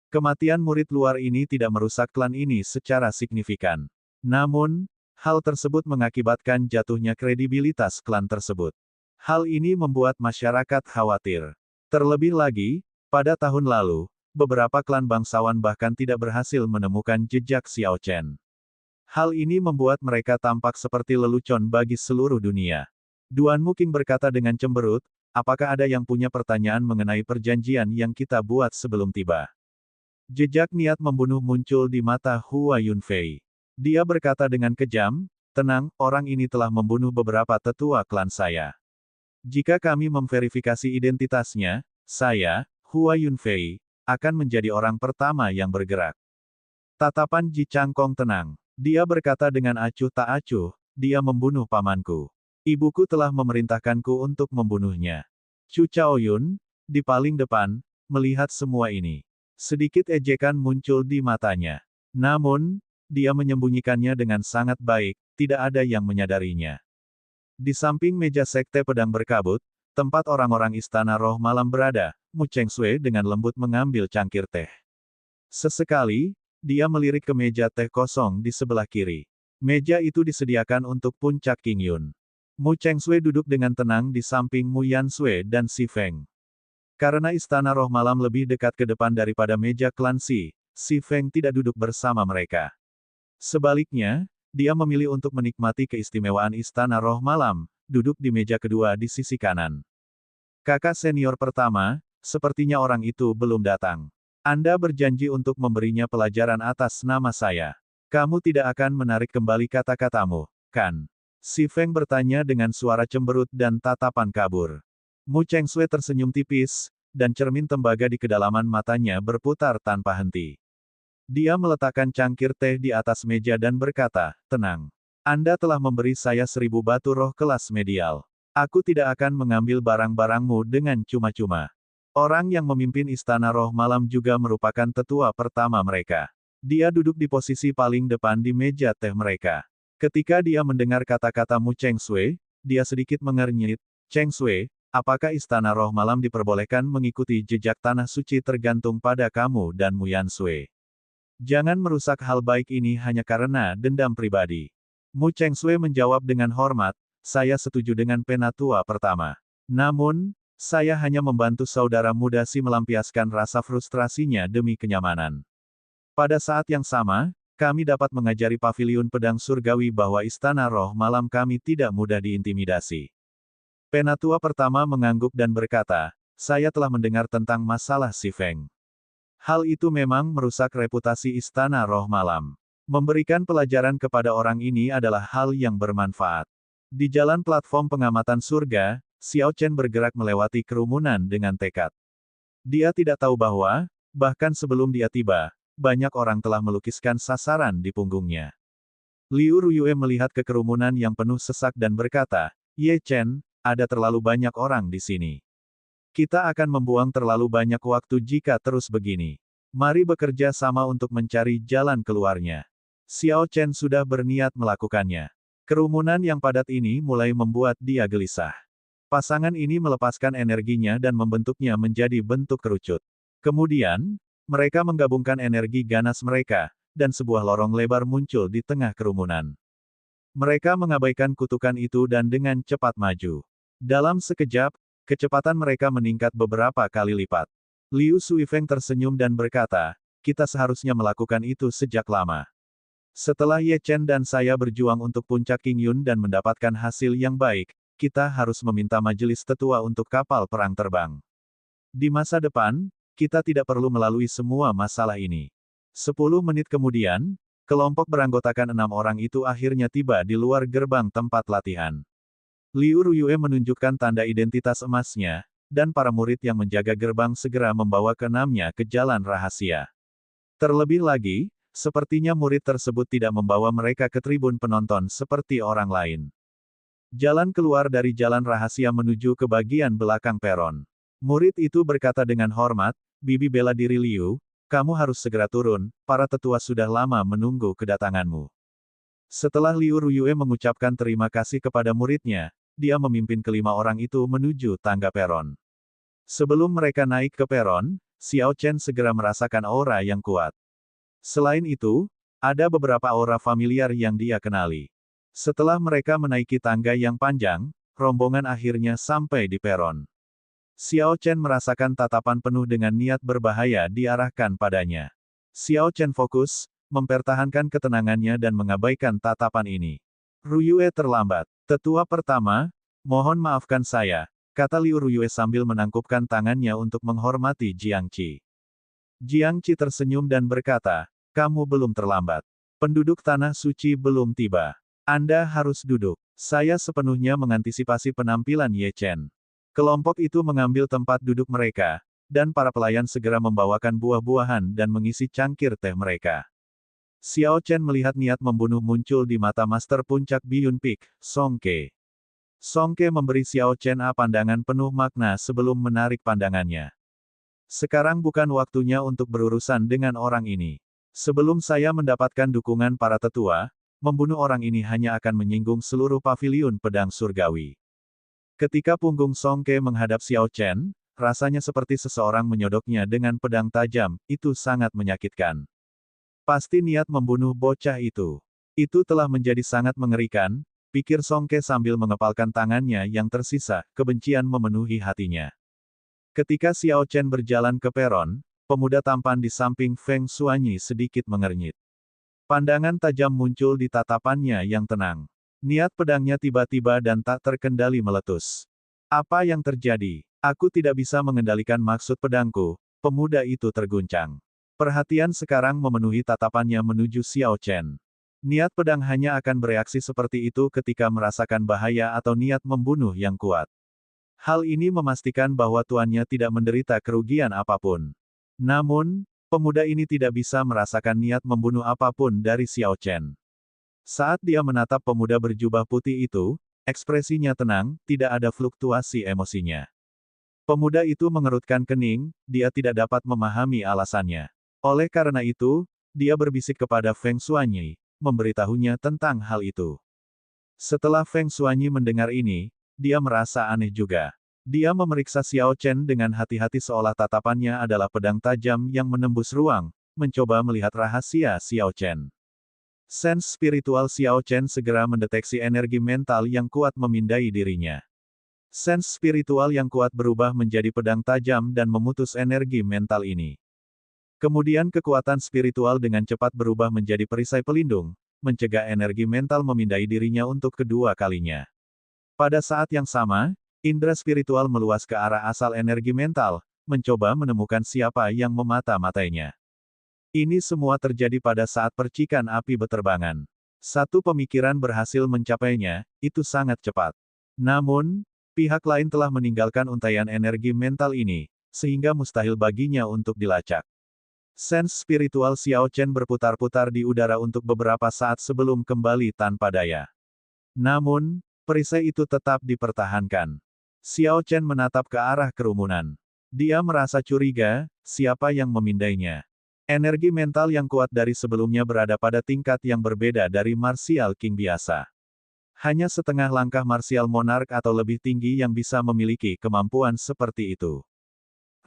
Kematian murid luar ini tidak merusak klan ini secara signifikan. Namun, hal tersebut mengakibatkan jatuhnya kredibilitas klan tersebut. Hal ini membuat masyarakat khawatir. Terlebih lagi, pada tahun lalu, beberapa klan bangsawan bahkan tidak berhasil menemukan jejak Xiao Chen. Hal ini membuat mereka tampak seperti lelucon bagi seluruh dunia. Duanmu King berkata dengan cemberut, apakah ada yang punya pertanyaan mengenai perjanjian yang kita buat sebelum tiba? Jejak niat membunuh muncul di mata Hua Yunfei. Dia berkata dengan kejam, tenang, orang ini telah membunuh beberapa tetua klan saya. Jika kami memverifikasi identitasnya, saya, Hua Yunfei, akan menjadi orang pertama yang bergerak. Tatapan Ji Changkong tenang. Dia berkata dengan acuh tak acuh, dia membunuh pamanku. Ibuku telah memerintahkanku untuk membunuhnya. Chu Chaoyun, di paling depan, melihat semua ini. Sedikit ejekan muncul di matanya. Namun, dia menyembunyikannya dengan sangat baik, tidak ada yang menyadarinya. Di samping meja sekte pedang berkabut, tempat orang-orang istana roh malam berada, Mu Chengsui dengan lembut mengambil cangkir teh. Sesekali, dia melirik ke meja teh kosong di sebelah kiri. Meja itu disediakan untuk puncak King Yun. Mu Chengsui duduk dengan tenang di samping Mu Yansui dan Si Feng. Karena istana roh malam lebih dekat ke depan daripada meja klan Si Feng tidak duduk bersama mereka. Sebaliknya, dia memilih untuk menikmati keistimewaan istana roh malam, duduk di meja kedua di sisi kanan. Kakak senior pertama, sepertinya orang itu belum datang. Anda berjanji untuk memberinya pelajaran atas nama saya. Kamu tidak akan menarik kembali kata-katamu, kan? Si Feng bertanya dengan suara cemberut dan tatapan kabur. Mu Chengsui tersenyum tipis, dan cermin tembaga di kedalaman matanya berputar tanpa henti. Dia meletakkan cangkir teh di atas meja dan berkata, tenang. Anda telah memberi saya 1000 batu roh kelas medial. Aku tidak akan mengambil barang-barangmu dengan cuma-cuma. Orang yang memimpin istana roh malam juga merupakan tetua pertama mereka. Dia duduk di posisi paling depan di meja teh mereka. Ketika dia mendengar kata-kata Mu Chengsui, dia sedikit mengernyit. Chengsui, apakah istana roh malam diperbolehkan mengikuti jejak tanah suci tergantung pada kamu dan Mu Yansui? Jangan merusak hal baik ini hanya karena dendam pribadi. Mu Chengsui menjawab dengan hormat, saya setuju dengan penatua pertama. Namun, saya hanya membantu saudara muda Si melampiaskan rasa frustrasinya demi kenyamanan. Pada saat yang sama, kami dapat mengajari paviliun pedang surgawi bahwa istana roh malam kami tidak mudah diintimidasi. Penatua pertama mengangguk dan berkata, saya telah mendengar tentang masalah Si Feng. Hal itu memang merusak reputasi istana roh malam. Memberikan pelajaran kepada orang ini adalah hal yang bermanfaat. Di jalan platform pengamatan surga, Xiao Chen bergerak melewati kerumunan dengan tekad. Dia tidak tahu bahwa, bahkan sebelum dia tiba, banyak orang telah melukiskan sasaran di punggungnya. Liu Ruyue melihat ke kerumunan yang penuh sesak dan berkata, Ye Chen, ada terlalu banyak orang di sini. Kita akan membuang terlalu banyak waktu jika terus begini. Mari bekerja sama untuk mencari jalan keluarnya. Xiao Chen sudah berniat melakukannya. Kerumunan yang padat ini mulai membuat dia gelisah. Pasangan ini melepaskan energinya dan membentuknya menjadi bentuk kerucut. Kemudian, mereka menggabungkan energi ganas mereka, dan sebuah lorong lebar muncul di tengah kerumunan. Mereka mengabaikan kutukan itu dan dengan cepat maju. Dalam sekejap, kecepatan mereka meningkat beberapa kali lipat. Liu Suifeng tersenyum dan berkata, kita seharusnya melakukan itu sejak lama. Setelah Ye Chen dan saya berjuang untuk puncak King Yun dan mendapatkan hasil yang baik, kita harus meminta majelis tetua untuk kapal perang terbang. Di masa depan, kita tidak perlu melalui semua masalah ini. 10 menit kemudian, kelompok beranggotakan 6 orang itu akhirnya tiba di luar gerbang tempat latihan. Liu Ruyue menunjukkan tanda identitas emasnya, dan para murid yang menjaga gerbang segera membawa keenamnya ke jalan rahasia. Terlebih lagi, sepertinya murid tersebut tidak membawa mereka ke tribun penonton seperti orang lain. Jalan keluar dari jalan rahasia menuju ke bagian belakang peron. Murid itu berkata dengan hormat, Bibi bela diri Liu, kamu harus segera turun, para tetua sudah lama menunggu kedatanganmu. Setelah Liu Ruyue mengucapkan terima kasih kepada muridnya, dia memimpin kelima orang itu menuju tangga peron. Sebelum mereka naik ke peron, Xiao Chen segera merasakan aura yang kuat. Selain itu, ada beberapa aura familiar yang dia kenali. Setelah mereka menaiki tangga yang panjang, rombongan akhirnya sampai di peron. Xiao Chen merasakan tatapan penuh dengan niat berbahaya diarahkan padanya. Xiao Chen fokus, mempertahankan ketenangannya dan mengabaikan tatapan ini. Ruyue terlambat. Tetua pertama, mohon maafkan saya, kata Liu Ruyue sambil menangkupkan tangannya untuk menghormati Jiang Qi. Jiang Qi tersenyum dan berkata, kamu belum terlambat. Penduduk tanah suci belum tiba. Anda harus duduk. Saya sepenuhnya mengantisipasi penampilan Ye Chen. Kelompok itu mengambil tempat duduk mereka, dan para pelayan segera membawakan buah-buahan dan mengisi cangkir teh mereka. Xiao Chen melihat niat membunuh muncul di mata Master Puncak Biyun Peak, Song Ke. Song Ke memberi Xiao Chen pandangan penuh makna sebelum menarik pandangannya. Sekarang bukan waktunya untuk berurusan dengan orang ini. Sebelum saya mendapatkan dukungan para tetua, membunuh orang ini hanya akan menyinggung seluruh paviliun pedang surgawi. Ketika punggung Song Ke menghadap Xiao Chen, rasanya seperti seseorang menyodoknya dengan pedang tajam, itu sangat menyakitkan. Pasti niat membunuh bocah itu. Itu telah menjadi sangat mengerikan, pikir Song Ke sambil mengepalkan tangannya yang tersisa, kebencian memenuhi hatinya. Ketika Xiao Chen berjalan ke peron, pemuda tampan di samping Feng Xuanyi sedikit mengernyit. Pandangan tajam muncul di tatapannya yang tenang. Niat pedangnya tiba-tiba dan tak terkendali meletus. Apa yang terjadi? Aku tidak bisa mengendalikan maksud pedangku, pemuda itu terguncang. Perhatian sekarang memenuhi tatapannya menuju Xiao Chen. Niat pedang hanya akan bereaksi seperti itu ketika merasakan bahaya atau niat membunuh yang kuat. Hal ini memastikan bahwa tuannya tidak menderita kerugian apapun. Namun, pemuda ini tidak bisa merasakan niat membunuh apapun dari Xiao Chen. Saat dia menatap pemuda berjubah putih itu, ekspresinya tenang, tidak ada fluktuasi emosinya. Pemuda itu mengerutkan kening, dia tidak dapat memahami alasannya. Oleh karena itu, dia berbisik kepada Feng Xuanyi, memberitahunya tentang hal itu. Setelah Feng Xuanyi mendengar ini, dia merasa aneh juga. Dia memeriksa Xiao Chen dengan hati-hati seolah tatapannya adalah pedang tajam yang menembus ruang, mencoba melihat rahasia Xiao Chen. Sense spiritual Xiao Chen segera mendeteksi energi mental yang kuat memindai dirinya. Sense spiritual yang kuat berubah menjadi pedang tajam dan memutus energi mental ini. Kemudian kekuatan spiritual dengan cepat berubah menjadi perisai pelindung, mencegah energi mental memindai dirinya untuk kedua kalinya. Pada saat yang sama, indera spiritual meluas ke arah asal energi mental, mencoba menemukan siapa yang memata-matainya. Ini semua terjadi pada saat percikan api beterbangan. Satu pemikiran berhasil mencapainya, itu sangat cepat. Namun, pihak lain telah meninggalkan untaian energi mental ini, sehingga mustahil baginya untuk dilacak. Sense spiritual Xiao Chen berputar-putar di udara untuk beberapa saat sebelum kembali tanpa daya. Namun, perisai itu tetap dipertahankan. Xiao Chen menatap ke arah kerumunan. Dia merasa curiga, siapa yang memindainya. Energi mental yang kuat dari sebelumnya berada pada tingkat yang berbeda dari Martial King biasa. Hanya setengah langkah Martial Monarch atau lebih tinggi yang bisa memiliki kemampuan seperti itu.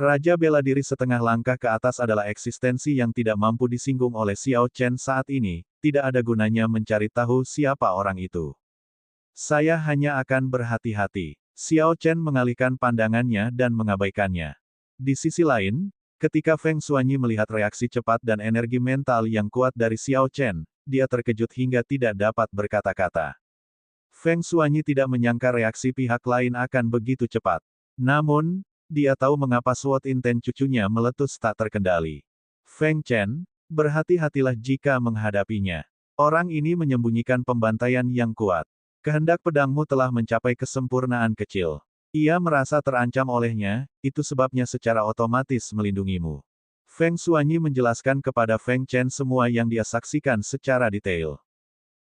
Raja bela diri setengah langkah ke atas adalah eksistensi yang tidak mampu disinggung oleh Xiao Chen saat ini, tidak ada gunanya mencari tahu siapa orang itu. Saya hanya akan berhati-hati. Xiao Chen mengalihkan pandangannya dan mengabaikannya. Di sisi lain, ketika Feng Xuanyi melihat reaksi cepat dan energi mental yang kuat dari Xiao Chen, dia terkejut hingga tidak dapat berkata-kata. Feng Xuanyi tidak menyangka reaksi pihak lain akan begitu cepat. Namun, dia tahu mengapa SWOT intent cucunya meletus tak terkendali. Feng Chen, berhati-hatilah jika menghadapinya. Orang ini menyembunyikan pembantaian yang kuat. Kehendak pedangmu telah mencapai kesempurnaan kecil. Ia merasa terancam olehnya, itu sebabnya secara otomatis melindungimu. Feng Xuanyi menjelaskan kepada Feng Chen semua yang dia saksikan secara detail.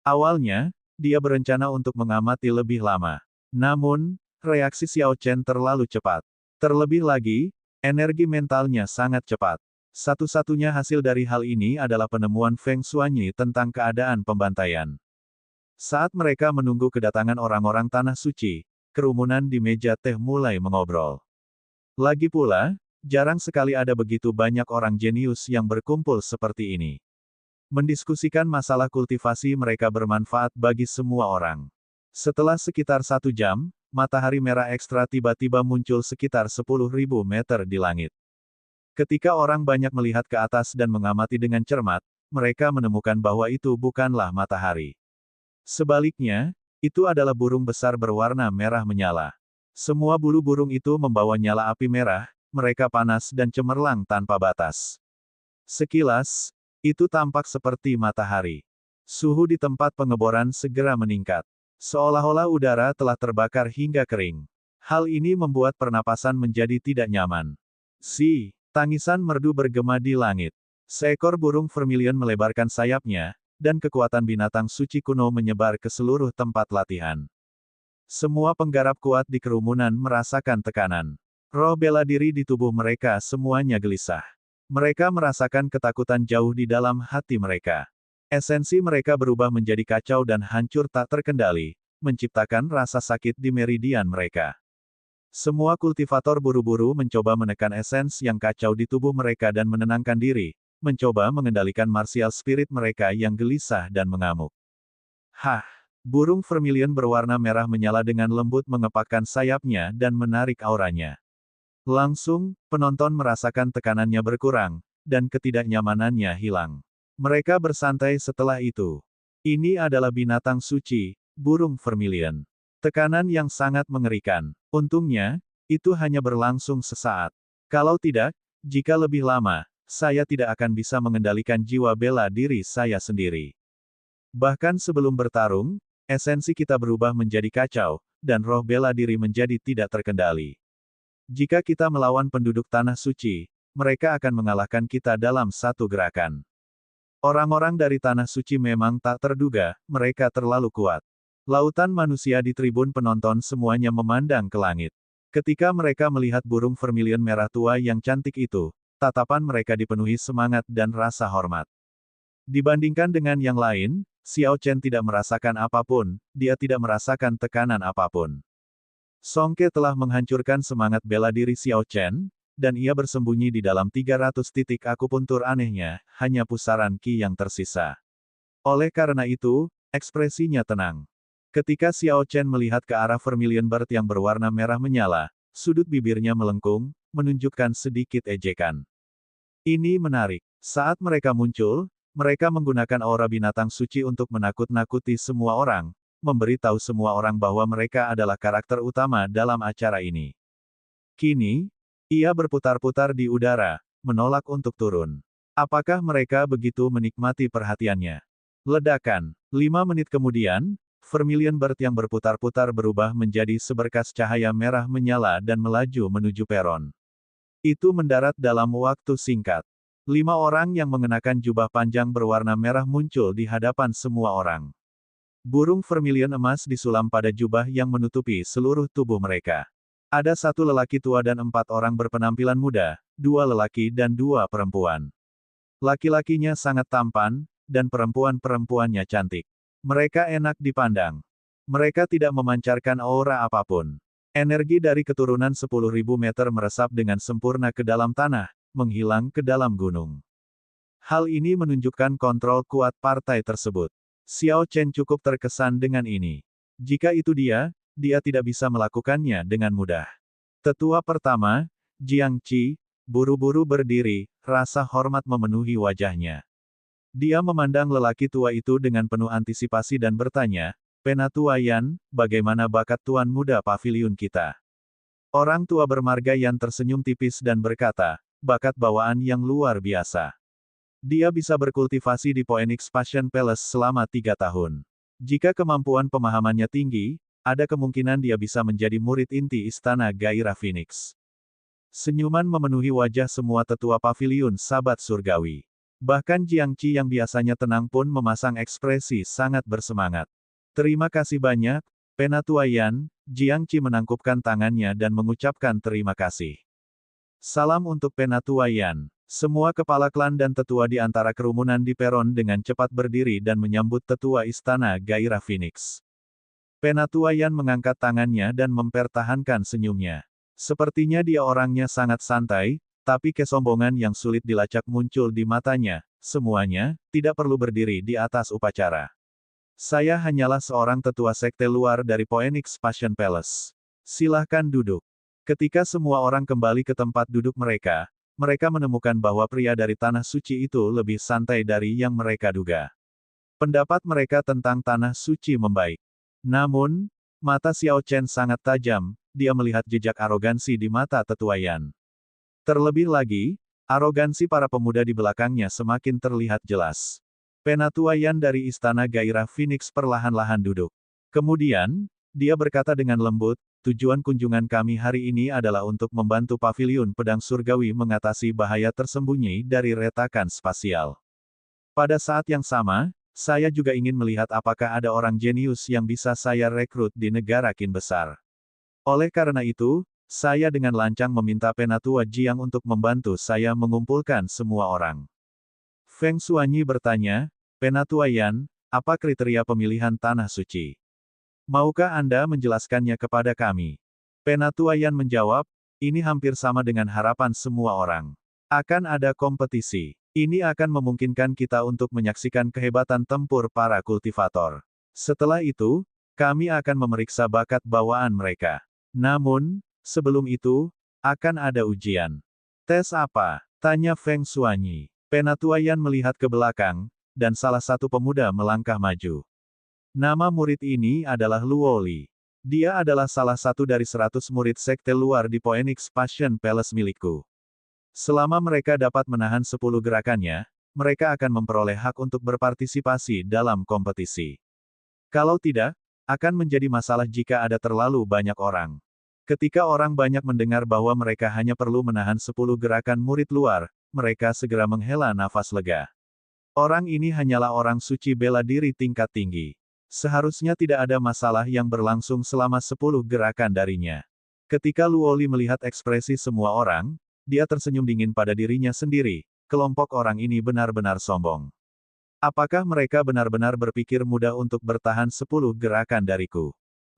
Awalnya, dia berencana untuk mengamati lebih lama. Namun, reaksi Xiao Chen terlalu cepat. Terlebih lagi, energi mentalnya sangat cepat. Satu-satunya hasil dari hal ini adalah penemuan Feng Xuanyi tentang keadaan pembantaian. Saat mereka menunggu kedatangan orang-orang Tanah Suci, kerumunan di meja teh mulai mengobrol. Lagi pula, jarang sekali ada begitu banyak orang jenius yang berkumpul seperti ini. Mendiskusikan masalah kultivasi mereka bermanfaat bagi semua orang. Setelah sekitar 1 jam, matahari merah ekstra tiba-tiba muncul sekitar 10.000 meter di langit. Ketika orang banyak melihat ke atas dan mengamati dengan cermat, mereka menemukan bahwa itu bukanlah matahari. Sebaliknya, itu adalah burung besar berwarna merah menyala. Semua bulu burung itu membawa nyala api merah, mereka panas dan cemerlang tanpa batas. Sekilas, itu tampak seperti matahari. Suhu di tempat pengeboran segera meningkat. Seolah-olah udara telah terbakar hingga kering. Hal ini membuat pernapasan menjadi tidak nyaman. Tangisan merdu bergema di langit. Seekor burung vermilion melebarkan sayapnya, dan kekuatan binatang suci kuno menyebar ke seluruh tempat latihan. Semua penggarap kuat di kerumunan merasakan tekanan. Roh bela diri di tubuh mereka semuanya gelisah. Mereka merasakan ketakutan jauh di dalam hati mereka. Esensi mereka berubah menjadi kacau dan hancur tak terkendali, menciptakan rasa sakit di meridian mereka. Semua kultivator buru-buru mencoba menekan esens yang kacau di tubuh mereka dan menenangkan diri, mencoba mengendalikan martial spirit mereka yang gelisah dan mengamuk. Hah! Burung vermilion berwarna merah menyala dengan lembut mengepakkan sayapnya dan menarik auranya. Langsung, penonton merasakan tekanannya berkurang, dan ketidaknyamanannya hilang. Mereka bersantai setelah itu. Ini adalah binatang suci, burung vermilion. Tekanan yang sangat mengerikan. Untungnya, itu hanya berlangsung sesaat. Kalau tidak, jika lebih lama, saya tidak akan bisa mengendalikan jiwa bela diri saya sendiri. Bahkan sebelum bertarung, esensi kita berubah menjadi kacau, dan roh bela diri menjadi tidak terkendali. Jika kita melawan penduduk Tanah Suci, mereka akan mengalahkan kita dalam satu gerakan. Orang-orang dari Tanah Suci memang tak terduga, mereka terlalu kuat. Lautan manusia di tribun penonton semuanya memandang ke langit. Ketika mereka melihat burung vermilion merah tua yang cantik itu, tatapan mereka dipenuhi semangat dan rasa hormat. Dibandingkan dengan yang lain, Xiao Chen tidak merasakan apapun, dia tidak merasakan tekanan apapun. Song Ke telah menghancurkan semangat bela diri Xiao Chen, dan ia bersembunyi di dalam 300 titik akupuntur anehnya, hanya pusaran Qi yang tersisa. Oleh karena itu, ekspresinya tenang. Ketika Xiao Chen melihat ke arah vermilion bird yang berwarna merah menyala, sudut bibirnya melengkung, menunjukkan sedikit ejekan. Ini menarik. Saat mereka muncul, mereka menggunakan aura binatang suci untuk menakut-nakuti semua orang, memberitahu semua orang bahwa mereka adalah karakter utama dalam acara ini. Kini, ia berputar-putar di udara, menolak untuk turun. Apakah mereka begitu menikmati perhatiannya? Ledakan. 5 menit kemudian, vermilion bird yang berputar-putar berubah menjadi seberkas cahaya merah menyala dan melaju menuju peron. Itu mendarat dalam waktu singkat. 5 orang yang mengenakan jubah panjang berwarna merah muncul di hadapan semua orang. Burung vermilion emas disulam pada jubah yang menutupi seluruh tubuh mereka. Ada 1 lelaki tua dan 4 orang berpenampilan muda, 2 lelaki dan 2 perempuan. Laki-lakinya sangat tampan, dan perempuan-perempuannya cantik. Mereka enak dipandang. Mereka tidak memancarkan aura apapun. Energi dari keturunan 10.000 meter meresap dengan sempurna ke dalam tanah, menghilang ke dalam gunung. Hal ini menunjukkan kontrol kuat partai tersebut. Xiao Chen cukup terkesan dengan ini. Jika itu dia tidak bisa melakukannya dengan mudah. Tetua pertama, Jiang Qi, buru-buru berdiri, rasa hormat memenuhi wajahnya. Dia memandang lelaki tua itu dengan penuh antisipasi dan bertanya, "Penatua Yan, bagaimana bakat tuan muda paviliun kita?" Orang tua bermarga Yan tersenyum tipis dan berkata, "Bakat bawaan yang luar biasa. Dia bisa berkultivasi di Phoenix Passion Palace selama 3 tahun. Jika kemampuan pemahamannya tinggi, ada kemungkinan dia bisa menjadi murid inti Istana Gairah Phoenix." Senyuman memenuhi wajah semua tetua paviliun sahabat surgawi. Bahkan Jiang Qi yang biasanya tenang pun memasang ekspresi sangat bersemangat. "Terima kasih banyak, Penatua Yan." Jiang Qi menangkupkan tangannya dan mengucapkan terima kasih. "Salam untuk Penatua Yan." Semua kepala klan dan tetua di antara kerumunan di peron dengan cepat berdiri dan menyambut tetua Istana Gairah Phoenix. Penatua Yan mengangkat tangannya dan mempertahankan senyumnya. Sepertinya dia orangnya sangat santai, tapi kesombongan yang sulit dilacak muncul di matanya. Semuanya tidak perlu berdiri di atas upacara. Saya hanyalah seorang tetua sekte luar dari Phoenix Passion Palace. Silahkan duduk. Ketika semua orang kembali ke tempat duduk mereka, mereka menemukan bahwa pria dari Tanah Suci itu lebih santai dari yang mereka duga. Pendapat mereka tentang Tanah Suci membaik. Namun, mata Xiao Chen sangat tajam, dia melihat jejak arogansi di mata tetua Yan. Terlebih lagi, arogansi para pemuda di belakangnya semakin terlihat jelas. Penatua Yan dari Istana Gairah Phoenix perlahan-lahan duduk. Kemudian, dia berkata dengan lembut, "Tujuan kunjungan kami hari ini adalah untuk membantu Paviliun Pedang Surgawi mengatasi bahaya tersembunyi dari retakan spasial. Pada saat yang sama, saya juga ingin melihat apakah ada orang jenius yang bisa saya rekrut di negara Qin besar. Oleh karena itu, saya dengan lancang meminta Penatua Jiang untuk membantu saya mengumpulkan semua orang." Feng Xuanyi bertanya, Penatuaian, apa kriteria pemilihan tanah suci? Maukah Anda menjelaskannya kepada kami? Penatuaian menjawab, ini hampir sama dengan harapan semua orang. Akan ada kompetisi. Ini akan memungkinkan kita untuk menyaksikan kehebatan tempur para kultivator. Setelah itu, kami akan memeriksa bakat bawaan mereka. Namun, sebelum itu, akan ada ujian. Tes apa? Tanya Feng Xuanyi. Penatuaian melihat ke belakang, dan salah satu pemuda melangkah maju. Nama murid ini adalah Luo Li. Dia adalah salah satu dari 100 murid sekte luar di Phoenix Passion Palace milikku. Selama mereka dapat menahan 10 gerakannya, mereka akan memperoleh hak untuk berpartisipasi dalam kompetisi. Kalau tidak, akan menjadi masalah jika ada terlalu banyak orang. Ketika orang banyak mendengar bahwa mereka hanya perlu menahan 10 gerakan murid luar, mereka segera menghela nafas lega. Orang ini hanyalah orang suci bela diri tingkat tinggi. Seharusnya tidak ada masalah yang berlangsung selama 10 gerakan darinya. Ketika Luo Li melihat ekspresi semua orang, dia tersenyum dingin pada dirinya sendiri. Kelompok orang ini benar-benar sombong. Apakah mereka benar-benar berpikir mudah untuk bertahan 10 gerakan dariku?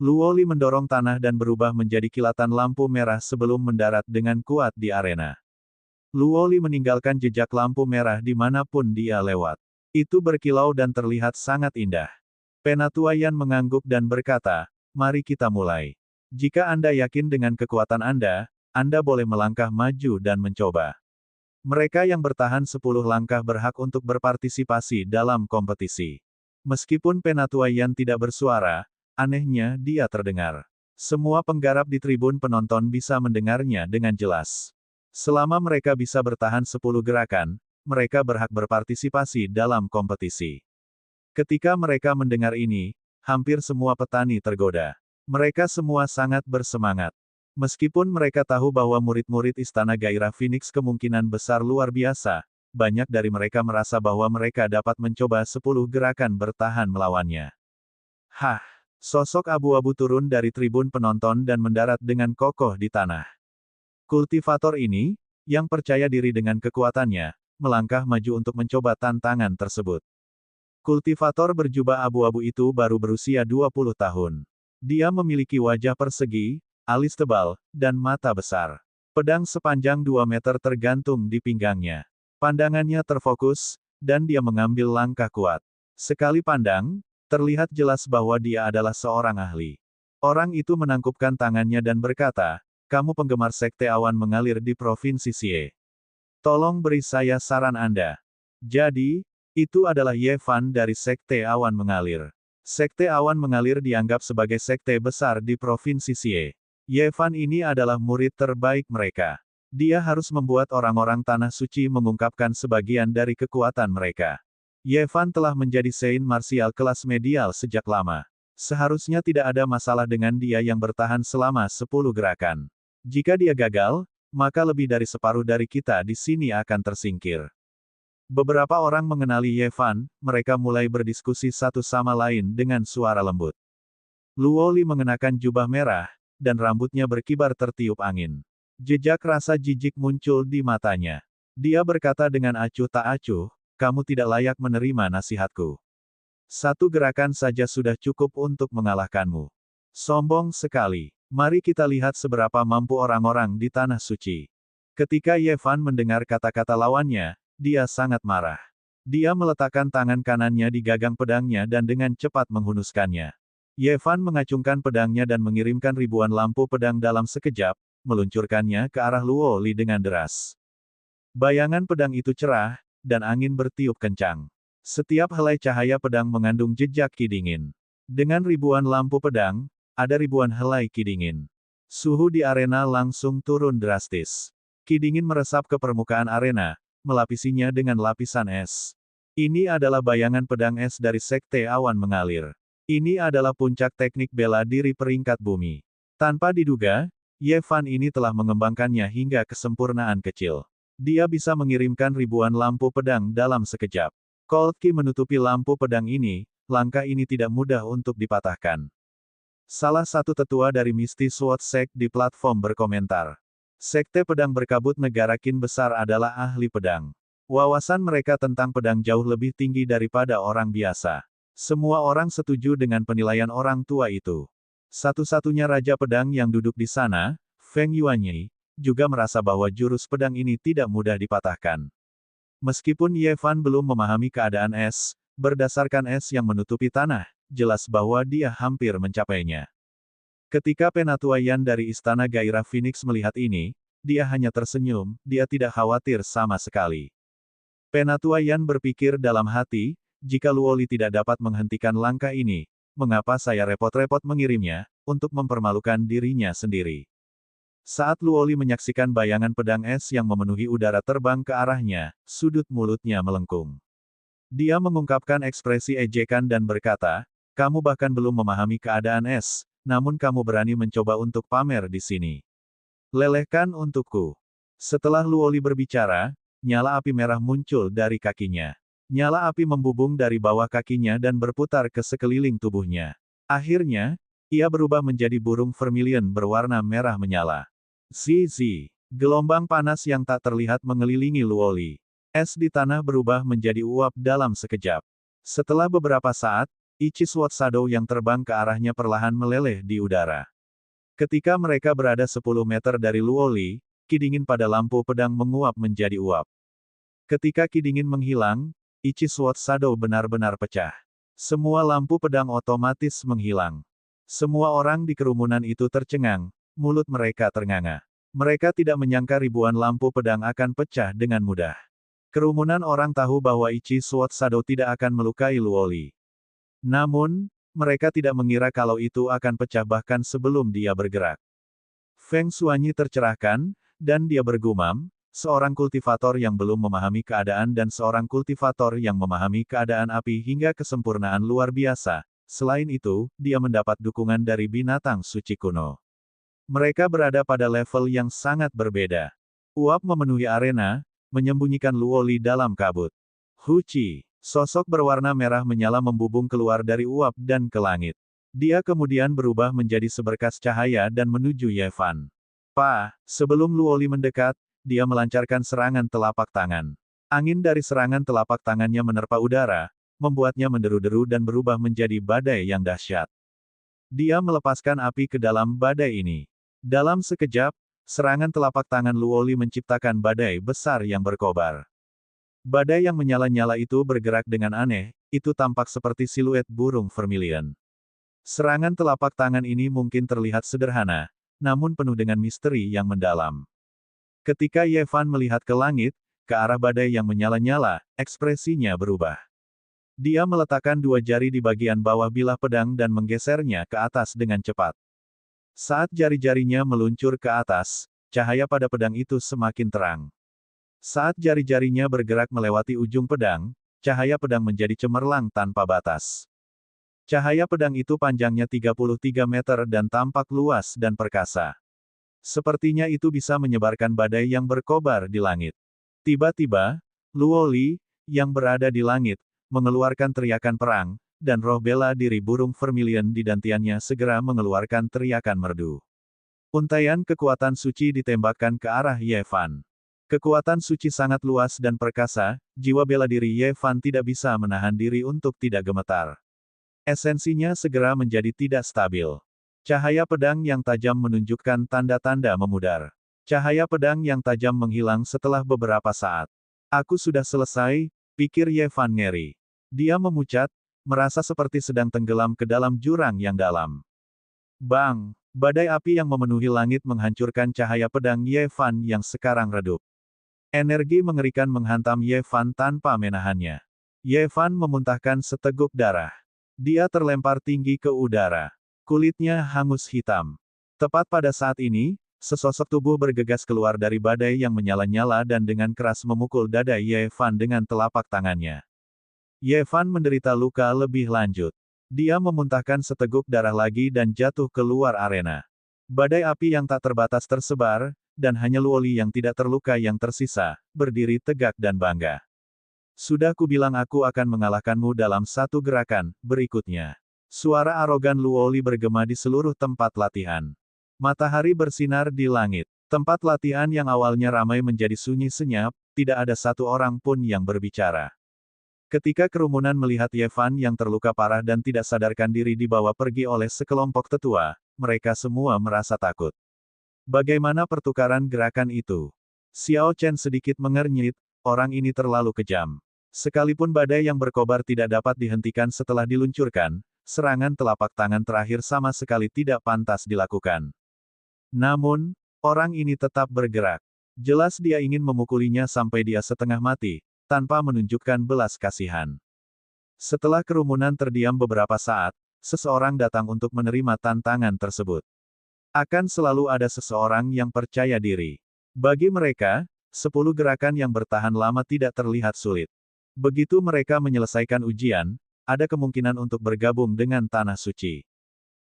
Luo Li mendorong tanah dan berubah menjadi kilatan lampu merah sebelum mendarat dengan kuat di arena. Luo Li meninggalkan jejak lampu merah dimanapun dia lewat. Itu berkilau dan terlihat sangat indah. Penatuaian mengangguk dan berkata, mari kita mulai. Jika Anda yakin dengan kekuatan Anda boleh melangkah maju dan mencoba. Mereka yang bertahan 10 langkah berhak untuk berpartisipasi dalam kompetisi. Meskipun Penatuaian tidak bersuara, anehnya dia terdengar. Semua penggarap di tribun penonton bisa mendengarnya dengan jelas. Selama mereka bisa bertahan 10 gerakan, mereka berhak berpartisipasi dalam kompetisi. Ketika mereka mendengar ini, hampir semua petani tergoda. Mereka semua sangat bersemangat. Meskipun mereka tahu bahwa murid-murid Istana Gairah Phoenix kemungkinan besar luar biasa, banyak dari mereka merasa bahwa mereka dapat mencoba 10 gerakan bertahan melawannya. Hah! Sosok abu-abu turun dari tribun penonton dan mendarat dengan kokoh di tanah. Kultivator ini, yang percaya diri dengan kekuatannya, melangkah maju untuk mencoba tantangan tersebut. Kultivator berjubah abu-abu itu baru berusia 20 tahun. Dia memiliki wajah persegi, alis tebal, dan mata besar. Pedang sepanjang 2 meter tergantung di pinggangnya. Pandangannya terfokus, dan dia mengambil langkah kuat. Sekali pandang, terlihat jelas bahwa dia adalah seorang ahli. Orang itu menangkupkan tangannya dan berkata, kamu penggemar sekte awan mengalir di Provinsi Xie. Tolong beri saya saran Anda. Jadi, itu adalah Ye Fan dari Sekte Awan Mengalir. Sekte Awan Mengalir dianggap sebagai sekte besar di Provinsi Xie. Ye Fan ini adalah murid terbaik mereka. Dia harus membuat orang-orang Tanah Suci mengungkapkan sebagian dari kekuatan mereka. Ye Fan telah menjadi Saint martial kelas medial sejak lama. Seharusnya tidak ada masalah dengan dia yang bertahan selama 10 gerakan. Jika dia gagal, maka lebih dari separuh dari kita di sini akan tersingkir. Beberapa orang mengenali Ye Fan, mereka mulai berdiskusi satu sama lain dengan suara lembut. Luo Li mengenakan jubah merah, dan rambutnya berkibar tertiup angin. Jejak rasa jijik muncul di matanya. Dia berkata dengan acuh tak acuh, kamu tidak layak menerima nasihatku. Satu gerakan saja sudah cukup untuk mengalahkanmu. Sombong sekali. Mari kita lihat seberapa mampu orang-orang di Tanah Suci. Ketika Ye Fan mendengar kata-kata lawannya, dia sangat marah. Dia meletakkan tangan kanannya di gagang pedangnya dan dengan cepat menghunuskannya. Ye Fan mengacungkan pedangnya dan mengirimkan ribuan lampu pedang dalam sekejap, meluncurkannya ke arah Luo Li dengan deras. Bayangan pedang itu cerah, dan angin bertiup kencang. Setiap helai cahaya pedang mengandung jejak ki dingin. Dengan ribuan lampu pedang, ada ribuan helai ki dingin. Suhu di arena langsung turun drastis. Ki dingin meresap ke permukaan arena, melapisinya dengan lapisan es. Ini adalah bayangan pedang es dari Sekte Awan Mengalir. Ini adalah puncak teknik bela diri peringkat bumi. Tanpa diduga, Ye Fan ini telah mengembangkannya hingga kesempurnaan kecil. Dia bisa mengirimkan ribuan lampu pedang dalam sekejap. Cold Ki menutupi lampu pedang ini, langkah ini tidak mudah untuk dipatahkan. Salah satu tetua dari Misty Sword Sect di platform berkomentar. Sekte pedang berkabut negara Qin besar adalah ahli pedang. Wawasan mereka tentang pedang jauh lebih tinggi daripada orang biasa. Semua orang setuju dengan penilaian orang tua itu. Satu-satunya raja pedang yang duduk di sana, Feng Yuanyi, juga merasa bahwa jurus pedang ini tidak mudah dipatahkan. Meskipun Ye Fan belum memahami keadaan es, berdasarkan es yang menutupi tanah, jelas bahwa dia hampir mencapainya. Ketika Penatua Yan dari Istana Gairah Phoenix melihat ini, dia hanya tersenyum, dia tidak khawatir sama sekali. Penatua Yan berpikir dalam hati, jika Luoli tidak dapat menghentikan langkah ini, mengapa saya repot-repot mengirimnya, untuk mempermalukan dirinya sendiri. Saat Luoli menyaksikan bayangan pedang es yang memenuhi udara terbang ke arahnya, sudut mulutnya melengkung. Dia mengungkapkan ekspresi ejekan dan berkata, kamu bahkan belum memahami keadaan es, namun kamu berani mencoba untuk pamer di sini. Lelehkan untukku. Setelah Luoli berbicara, nyala api merah muncul dari kakinya. Nyala api membubung dari bawah kakinya dan berputar ke sekeliling tubuhnya. Akhirnya, ia berubah menjadi burung vermilion berwarna merah menyala. Zizi. Gelombang panas yang tak terlihat mengelilingi Luoli. Es di tanah berubah menjadi uap dalam sekejap. Setelah beberapa saat, Ichi Sword Shadow yang terbang ke arahnya perlahan meleleh di udara. Ketika mereka berada 10 meter dari Luoli, ki dingin pada lampu pedang menguap menjadi uap. Ketika ki dingin menghilang, Ichi Sword Shadow benar-benar pecah. Semua lampu pedang otomatis menghilang. Semua orang di kerumunan itu tercengang, mulut mereka ternganga. Mereka tidak menyangka ribuan lampu pedang akan pecah dengan mudah. Kerumunan orang tahu bahwa Ichi Sword Shadow tidak akan melukai Luoli. Namun, mereka tidak mengira kalau itu akan pecah bahkan sebelum dia bergerak. Feng Xuanyi tercerahkan, dan dia bergumam, seorang kultivator yang belum memahami keadaan dan seorang kultivator yang memahami keadaan api hingga kesempurnaan luar biasa. Selain itu, dia mendapat dukungan dari binatang suci kuno. Mereka berada pada level yang sangat berbeda. Uap memenuhi arena, menyembunyikan Luoli dalam kabut. Huci, sosok berwarna merah menyala membubung keluar dari uap dan ke langit. Dia kemudian berubah menjadi seberkas cahaya dan menuju Ye Fan. Sebelum Luoli mendekat, dia melancarkan serangan telapak tangan. Angin dari serangan telapak tangannya menerpa udara, membuatnya menderu-deru dan berubah menjadi badai yang dahsyat. Dia melepaskan api ke dalam badai ini. Dalam sekejap, serangan telapak tangan Luoli menciptakan badai besar yang berkobar. Badai yang menyala-nyala itu bergerak dengan aneh, itu tampak seperti siluet burung vermilion. Serangan telapak tangan ini mungkin terlihat sederhana, namun penuh dengan misteri yang mendalam. Ketika Ye Fan melihat ke langit, ke arah badai yang menyala-nyala, ekspresinya berubah. Dia meletakkan dua jari di bagian bawah bilah pedang dan menggesernya ke atas dengan cepat. Saat jari-jarinya meluncur ke atas, cahaya pada pedang itu semakin terang. Saat jari-jarinya bergerak melewati ujung pedang, cahaya pedang menjadi cemerlang tanpa batas. Cahaya pedang itu panjangnya 33 meter dan tampak luas dan perkasa. Sepertinya itu bisa menyebarkan badai yang berkobar di langit. Tiba-tiba, Luoli, yang berada di langit, mengeluarkan teriakan perang, dan roh bela diri burung vermilion di dantiannya segera mengeluarkan teriakan merdu. Untaian kekuatan suci ditembakkan ke arah Ye Fan. Kekuatan suci sangat luas dan perkasa, jiwa bela diri Ye Fan tidak bisa menahan diri untuk tidak gemetar. Esensinya segera menjadi tidak stabil. Cahaya pedang yang tajam menunjukkan tanda-tanda memudar. Cahaya pedang yang tajam menghilang setelah beberapa saat. Aku sudah selesai, pikir Ye Fan ngeri. Dia memucat, merasa seperti sedang tenggelam ke dalam jurang yang dalam. Bang! Badai api yang memenuhi langit menghancurkan cahaya pedang Ye Fan yang sekarang redup. Energi mengerikan menghantam Ye Fan tanpa menahannya. Ye Fan memuntahkan seteguk darah. Dia terlempar tinggi ke udara. Kulitnya hangus hitam. Tepat pada saat ini, sesosok tubuh bergegas keluar dari badai yang menyala-nyala dan dengan keras memukul dada Ye Fan dengan telapak tangannya. Ye Fan menderita luka lebih lanjut. Dia memuntahkan seteguk darah lagi dan jatuh keluar arena. Badai api yang tak terbatas tersebar, dan hanya Luoli yang tidak terluka yang tersisa, berdiri tegak dan bangga. Sudah kubilang aku akan mengalahkanmu dalam satu gerakan, berikutnya. Suara arogan Luoli bergema di seluruh tempat latihan. Matahari bersinar di langit. Tempat latihan yang awalnya ramai menjadi sunyi senyap, tidak ada satu orang pun yang berbicara. Ketika kerumunan melihat Ye Fan yang terluka parah dan tidak sadarkan diri dibawa pergi oleh sekelompok tetua, mereka semua merasa takut. Bagaimana pertukaran gerakan itu? Xiao Chen sedikit mengernyit, orang ini terlalu kejam. Sekalipun badai yang berkobar tidak dapat dihentikan setelah diluncurkan, serangan telapak tangan terakhir sama sekali tidak pantas dilakukan. Namun, orang ini tetap bergerak. Jelas dia ingin memukulinya sampai dia setengah mati, tanpa menunjukkan belas kasihan. Setelah kerumunan terdiam beberapa saat, seseorang datang untuk menerima tantangan tersebut. Akan selalu ada seseorang yang percaya diri. Bagi mereka, 10 gerakan yang bertahan lama tidak terlihat sulit. Begitu mereka menyelesaikan ujian, ada kemungkinan untuk bergabung dengan Tanah Suci.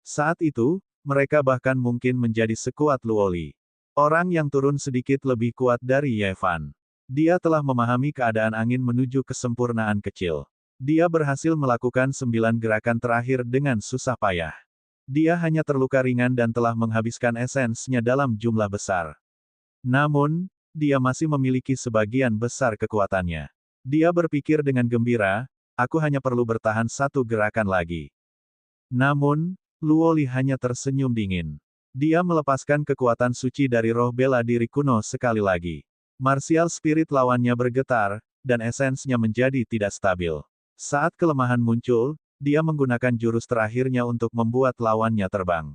Saat itu, mereka bahkan mungkin menjadi sekuat Luoli. Orang yang turun sedikit lebih kuat dari Ye Fan. Dia telah memahami keadaan angin menuju kesempurnaan kecil. Dia berhasil melakukan 9 gerakan terakhir dengan susah payah. Dia hanya terluka ringan dan telah menghabiskan esensnya dalam jumlah besar. Namun, dia masih memiliki sebagian besar kekuatannya. Dia berpikir dengan gembira, aku hanya perlu bertahan 1 gerakan lagi. Namun, Luoli hanya tersenyum dingin. Dia melepaskan kekuatan suci dari roh bela diri kuno sekali lagi. Martial spirit lawannya bergetar, dan esensnya menjadi tidak stabil. Saat kelemahan muncul, dia menggunakan jurus terakhirnya untuk membuat lawannya terbang.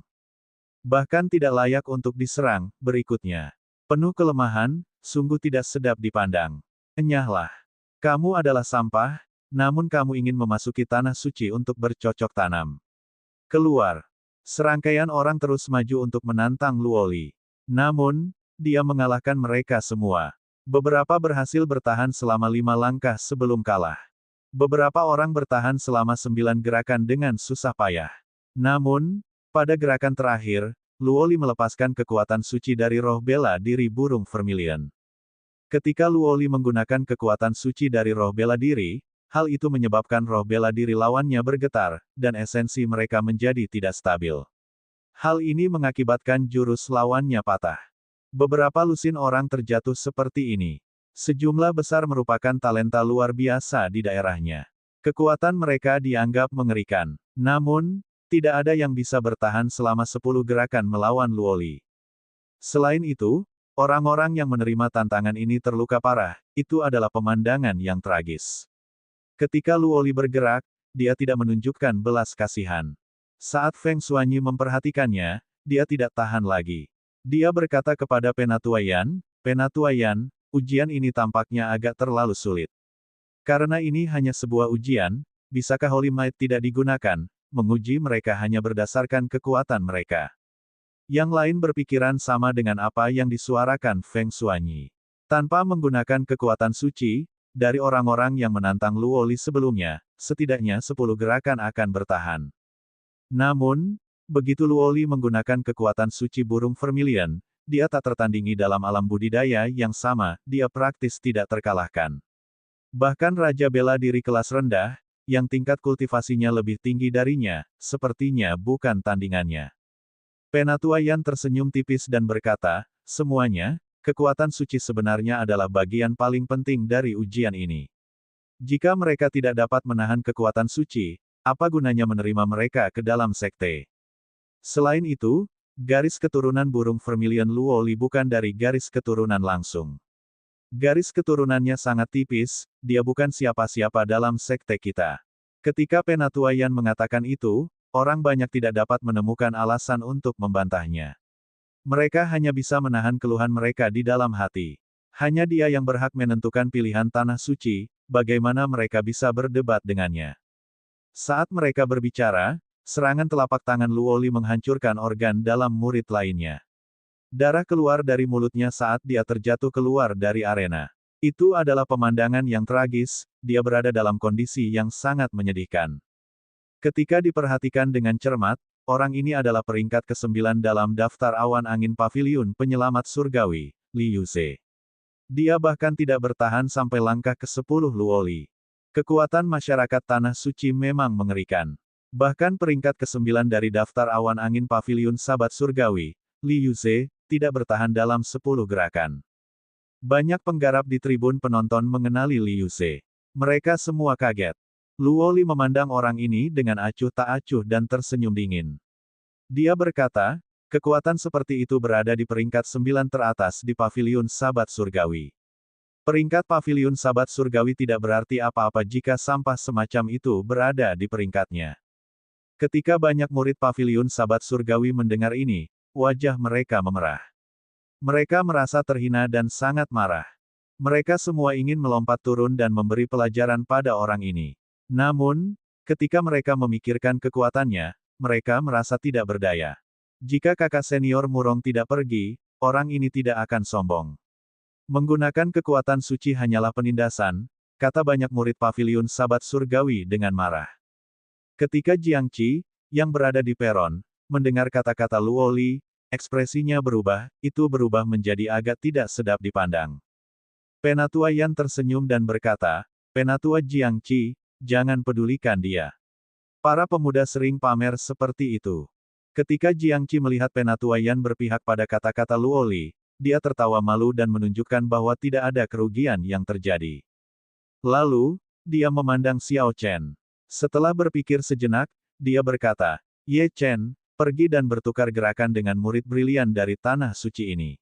Bahkan tidak layak untuk diserang, berikutnya. Penuh kelemahan, sungguh tidak sedap dipandang. Enyahlah. Kamu adalah sampah, namun kamu ingin memasuki tanah suci untuk bercocok tanam. Keluar. Serangkaian orang terus maju untuk menantang Luoli. Namun, dia mengalahkan mereka semua. Beberapa berhasil bertahan selama 5 langkah sebelum kalah. Beberapa orang bertahan selama 9 gerakan dengan susah payah. Namun, pada gerakan terakhir, Luoli melepaskan kekuatan suci dari roh bela diri burung vermilion. Ketika Luoli menggunakan kekuatan suci dari roh bela diri, hal itu menyebabkan roh bela diri lawannya bergetar, dan esensi mereka menjadi tidak stabil. Hal ini mengakibatkan jurus lawannya patah. Beberapa lusin orang terjatuh seperti ini. Sejumlah besar merupakan talenta luar biasa di daerahnya. Kekuatan mereka dianggap mengerikan. Namun, tidak ada yang bisa bertahan selama 10 gerakan melawan Luoli. Selain itu, orang-orang yang menerima tantangan ini terluka parah, itu adalah pemandangan yang tragis. Ketika Luoli bergerak, dia tidak menunjukkan belas kasihan. Saat Feng Xuanyi memperhatikannya, dia tidak tahan lagi. Dia berkata kepada Penatuaian, "Penatuaian, ujian ini tampaknya agak terlalu sulit. Karena ini hanya sebuah ujian, bisakah Holy Might tidak digunakan, menguji mereka hanya berdasarkan kekuatan mereka?" Yang lain berpikiran sama dengan apa yang disuarakan Feng Xuanyi. Tanpa menggunakan kekuatan suci, dari orang-orang yang menantang Luoli sebelumnya, setidaknya 10 gerakan akan bertahan. Namun, begitu Luoli menggunakan kekuatan suci burung vermilion, dia tak tertandingi dalam alam budidaya yang sama, dia praktis tidak terkalahkan. Bahkan Raja Bela Diri kelas rendah, yang tingkat kultivasinya lebih tinggi darinya, sepertinya bukan tandingannya. Penatuaian tersenyum tipis dan berkata, "Semuanya, kekuatan suci sebenarnya adalah bagian paling penting dari ujian ini. Jika mereka tidak dapat menahan kekuatan suci, apa gunanya menerima mereka ke dalam sekte?" Selain itu, garis keturunan burung vermilion Luoli bukan dari garis keturunan langsung. Garis keturunannya sangat tipis, dia bukan siapa-siapa dalam sekte kita. Ketika Penatuaian mengatakan itu, orang banyak tidak dapat menemukan alasan untuk membantahnya. Mereka hanya bisa menahan keluhan mereka di dalam hati. Hanya dia yang berhak menentukan pilihan tanah suci, bagaimana mereka bisa berdebat dengannya. Saat mereka berbicara, serangan telapak tangan Luoli menghancurkan organ dalam murid lainnya. Darah keluar dari mulutnya saat dia terjatuh keluar dari arena. Itu adalah pemandangan yang tragis, dia berada dalam kondisi yang sangat menyedihkan. Ketika diperhatikan dengan cermat, orang ini adalah peringkat ke-9 dalam daftar awan angin paviliun penyelamat surgawi, Li Yuze. Dia bahkan tidak bertahan sampai langkah ke-10 Luoli. Kekuatan masyarakat Tanah Suci memang mengerikan. Bahkan peringkat ke-9 dari daftar awan angin paviliun sahabat surgawi, Li Yuze, tidak bertahan dalam 10 gerakan. Banyak penggarap di tribun penonton mengenali Liu Ze. Mereka semua kaget. Luo Li memandang orang ini dengan acuh tak acuh dan tersenyum dingin. Dia berkata, kekuatan seperti itu berada di peringkat 9 teratas di Paviliun Sabat Surgawi. Peringkat Paviliun Sabat Surgawi tidak berarti apa-apa jika sampah semacam itu berada di peringkatnya. Ketika banyak murid Paviliun Sabat Surgawi mendengar ini, wajah mereka memerah. Mereka merasa terhina dan sangat marah. Mereka semua ingin melompat turun dan memberi pelajaran pada orang ini. Namun, ketika mereka memikirkan kekuatannya, mereka merasa tidak berdaya. Jika kakak senior Murong tidak pergi, orang ini tidak akan sombong. Menggunakan kekuatan suci hanyalah penindasan, kata banyak murid Paviliun Sabat Surgawi dengan marah. Ketika Jiang Qi, yang berada di peron, mendengar kata-kata Luo Li, ekspresinya berubah, itu berubah menjadi agak tidak sedap dipandang. Penatua Yan tersenyum dan berkata, Penatua Jiang Qi, jangan pedulikan dia. Para pemuda sering pamer seperti itu. Ketika Jiang Qi melihat Penatua Yan berpihak pada kata-kata Luo Li, dia tertawa malu dan menunjukkan bahwa tidak ada kerugian yang terjadi. Lalu, dia memandang Xiao Chen. Setelah berpikir sejenak, dia berkata, Ye Chen, pergi dan bertukar gerakan dengan murid brilian dari tanah suci ini.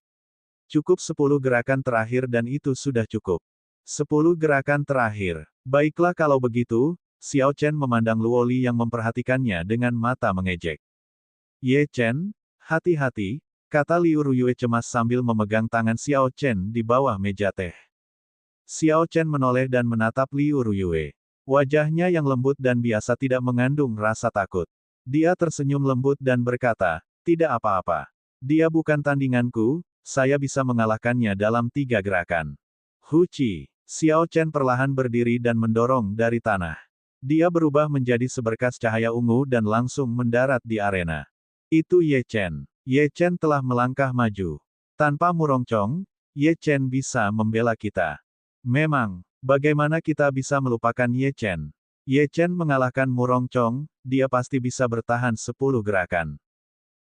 Cukup 10 gerakan terakhir dan itu sudah cukup. 10 gerakan terakhir. Baiklah kalau begitu, Xiao Chen memandang Luo Li yang memperhatikannya dengan mata mengejek. Ye Chen, hati-hati, kata Liu Ruyue cemas sambil memegang tangan Xiao Chen di bawah meja teh. Xiao Chen menoleh dan menatap Liu Ruyue. Wajahnya yang lembut dan biasa tidak mengandung rasa takut. Dia tersenyum lembut dan berkata, tidak apa-apa. Dia bukan tandinganku, saya bisa mengalahkannya dalam 3 gerakan. Huci. Xiao Chen perlahan berdiri dan mendorong dari tanah. Dia berubah menjadi seberkas cahaya ungu dan langsung mendarat di arena. Itu Ye Chen. Ye Chen telah melangkah maju. Tanpa Murongcong, Ye Chen bisa membela kita. Memang, bagaimana kita bisa melupakan Ye Chen? Ye Chen mengalahkan Murongcong, dia pasti bisa bertahan 10 gerakan.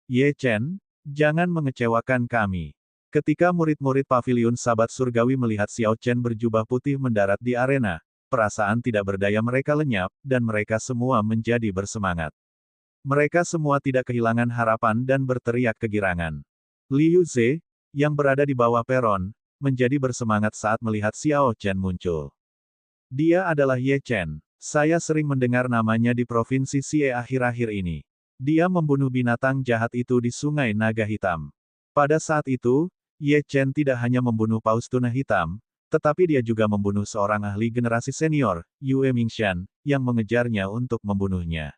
Ye Chen, jangan mengecewakan kami. Ketika murid-murid Paviliun Sabat Surgawi melihat Xiao Chen berjubah putih mendarat di arena, perasaan tidak berdaya mereka lenyap, dan mereka semua menjadi bersemangat. Mereka semua tidak kehilangan harapan dan berteriak kegirangan. Liu Ze, yang berada di bawah peron, menjadi bersemangat saat melihat Xiao Chen muncul. Dia adalah Ye Chen. Saya sering mendengar namanya di provinsi Xie akhir-akhir ini. Dia membunuh binatang jahat itu di Sungai Naga Hitam. Pada saat itu, Ye Chen tidak hanya membunuh paus tuna hitam, tetapi dia juga membunuh seorang ahli generasi senior, Yue Mingshan, yang mengejarnya untuk membunuhnya.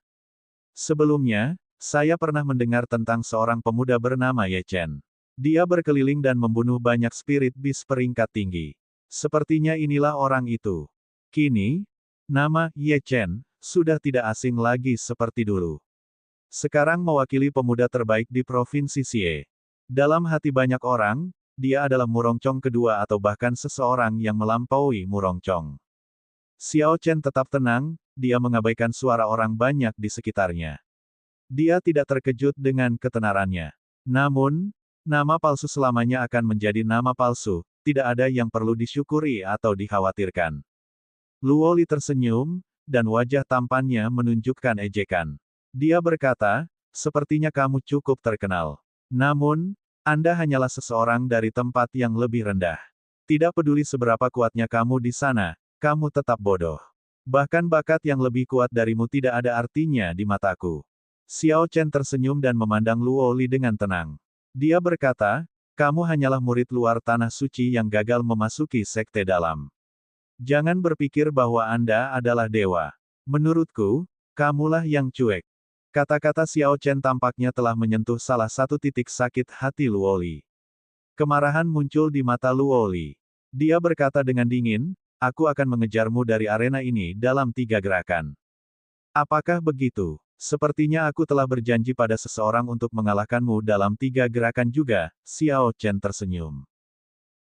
Sebelumnya, saya pernah mendengar tentang seorang pemuda bernama Ye Chen. Dia berkeliling dan membunuh banyak spirit beast peringkat tinggi. Sepertinya inilah orang itu. Kini, nama Ye Chen sudah tidak asing lagi seperti dulu. Sekarang mewakili pemuda terbaik di provinsi Xie. Dalam hati banyak orang, dia adalah Murongcong kedua atau bahkan seseorang yang melampaui Murongcong. Xiao Chen tetap tenang, dia mengabaikan suara orang banyak di sekitarnya. Dia tidak terkejut dengan ketenarannya. Namun, nama palsu selamanya akan menjadi nama palsu, tidak ada yang perlu disyukuri atau dikhawatirkan. Luo Li tersenyum, dan wajah tampannya menunjukkan ejekan. Dia berkata, sepertinya kamu cukup terkenal. Namun, Anda hanyalah seseorang dari tempat yang lebih rendah. Tidak peduli seberapa kuatnya kamu di sana, kamu tetap bodoh. Bahkan bakat yang lebih kuat darimu tidak ada artinya di mataku. Xiao Chen tersenyum dan memandang Luo Li dengan tenang. Dia berkata, kamu hanyalah murid luar tanah suci yang gagal memasuki sekte dalam. Jangan berpikir bahwa Anda adalah dewa. Menurutku, kamulah yang cuek. Kata-kata Xiao Chen tampaknya telah menyentuh salah satu titik sakit hati Luo Li. Kemarahan muncul di mata Luo Li. Dia berkata dengan dingin, aku akan mengejarmu dari arena ini dalam 3 gerakan. Apakah begitu? Sepertinya aku telah berjanji pada seseorang untuk mengalahkanmu dalam 3 gerakan juga, Xiao Chen tersenyum.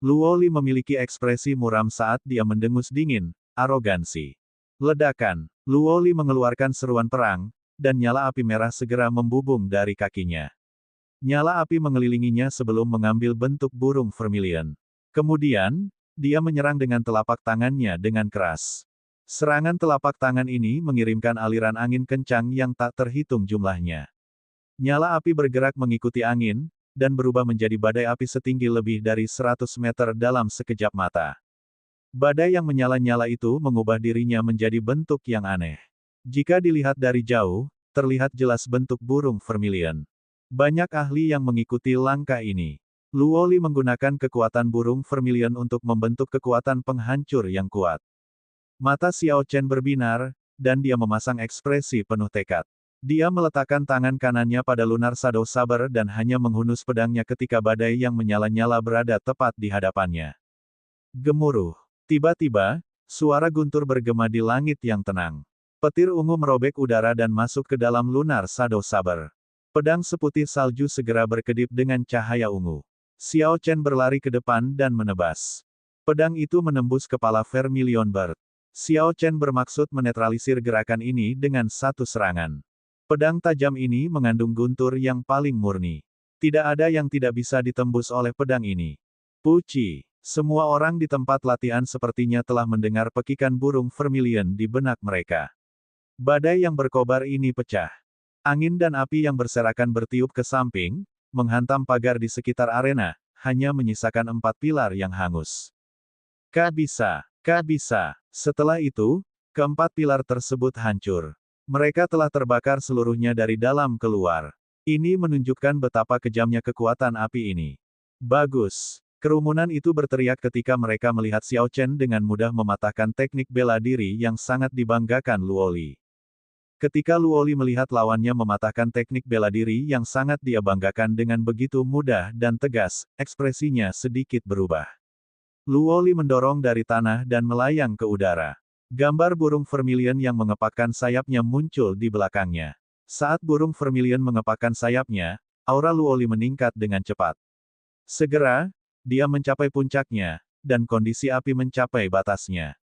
Luo Li memiliki ekspresi muram saat dia mendengus dingin, arogansi. Ledakan. Luo Li mengeluarkan seruan perang, dan nyala api merah segera membubung dari kakinya. Nyala api mengelilinginya sebelum mengambil bentuk burung vermilion. Kemudian, dia menyerang dengan telapak tangannya dengan keras. Serangan telapak tangan ini mengirimkan aliran angin kencang yang tak terhitung jumlahnya. Nyala api bergerak mengikuti angin, dan berubah menjadi badai api setinggi lebih dari 100 meter dalam sekejap mata. Badai yang menyala-nyala itu mengubah dirinya menjadi bentuk yang aneh. Jika dilihat dari jauh, terlihat jelas bentuk burung vermilion. Banyak ahli yang mengikuti langkah ini. Luoli menggunakan kekuatan burung vermilion untuk membentuk kekuatan penghancur yang kuat. Mata Xiao Chen berbinar, dan dia memasang ekspresi penuh tekad. Dia meletakkan tangan kanannya pada lunar Shadow Saber dan hanya menghunus pedangnya ketika badai yang menyala-nyala berada tepat di hadapannya. Gemuruh. Tiba-tiba, suara guntur bergema di langit yang tenang. Petir ungu merobek udara dan masuk ke dalam lunar Shadow Saber. Pedang seputih salju segera berkedip dengan cahaya ungu. Xiao Chen berlari ke depan dan menebas. Pedang itu menembus kepala Vermilion Bird. Xiao Chen bermaksud menetralisir gerakan ini dengan satu serangan. Pedang tajam ini mengandung guntur yang paling murni. Tidak ada yang tidak bisa ditembus oleh pedang ini. Puci, semua orang di tempat latihan sepertinya telah mendengar pekikan burung vermilion di benak mereka. Badai yang berkobar ini pecah. Angin dan api yang berserakan bertiup ke samping, menghantam pagar di sekitar arena, hanya menyisakan 4 pilar yang hangus. Kak bisa. Setelah itu, keempat pilar tersebut hancur. Mereka telah terbakar seluruhnya dari dalam keluar. Ini menunjukkan betapa kejamnya kekuatan api ini. Bagus. Kerumunan itu berteriak ketika mereka melihat Xiao Chen dengan mudah mematahkan teknik bela diri yang sangat dibanggakan Luoli. Ketika Luoli melihat lawannya mematahkan teknik bela diri yang sangat dia banggakan dengan begitu mudah dan tegas, ekspresinya sedikit berubah. Luoli mendorong dari tanah dan melayang ke udara. Gambar burung vermilion yang mengepakkan sayapnya muncul di belakangnya. Saat burung vermilion mengepakkan sayapnya, aura Luoli meningkat dengan cepat. Segera, dia mencapai puncaknya, dan kondisi api mencapai batasnya.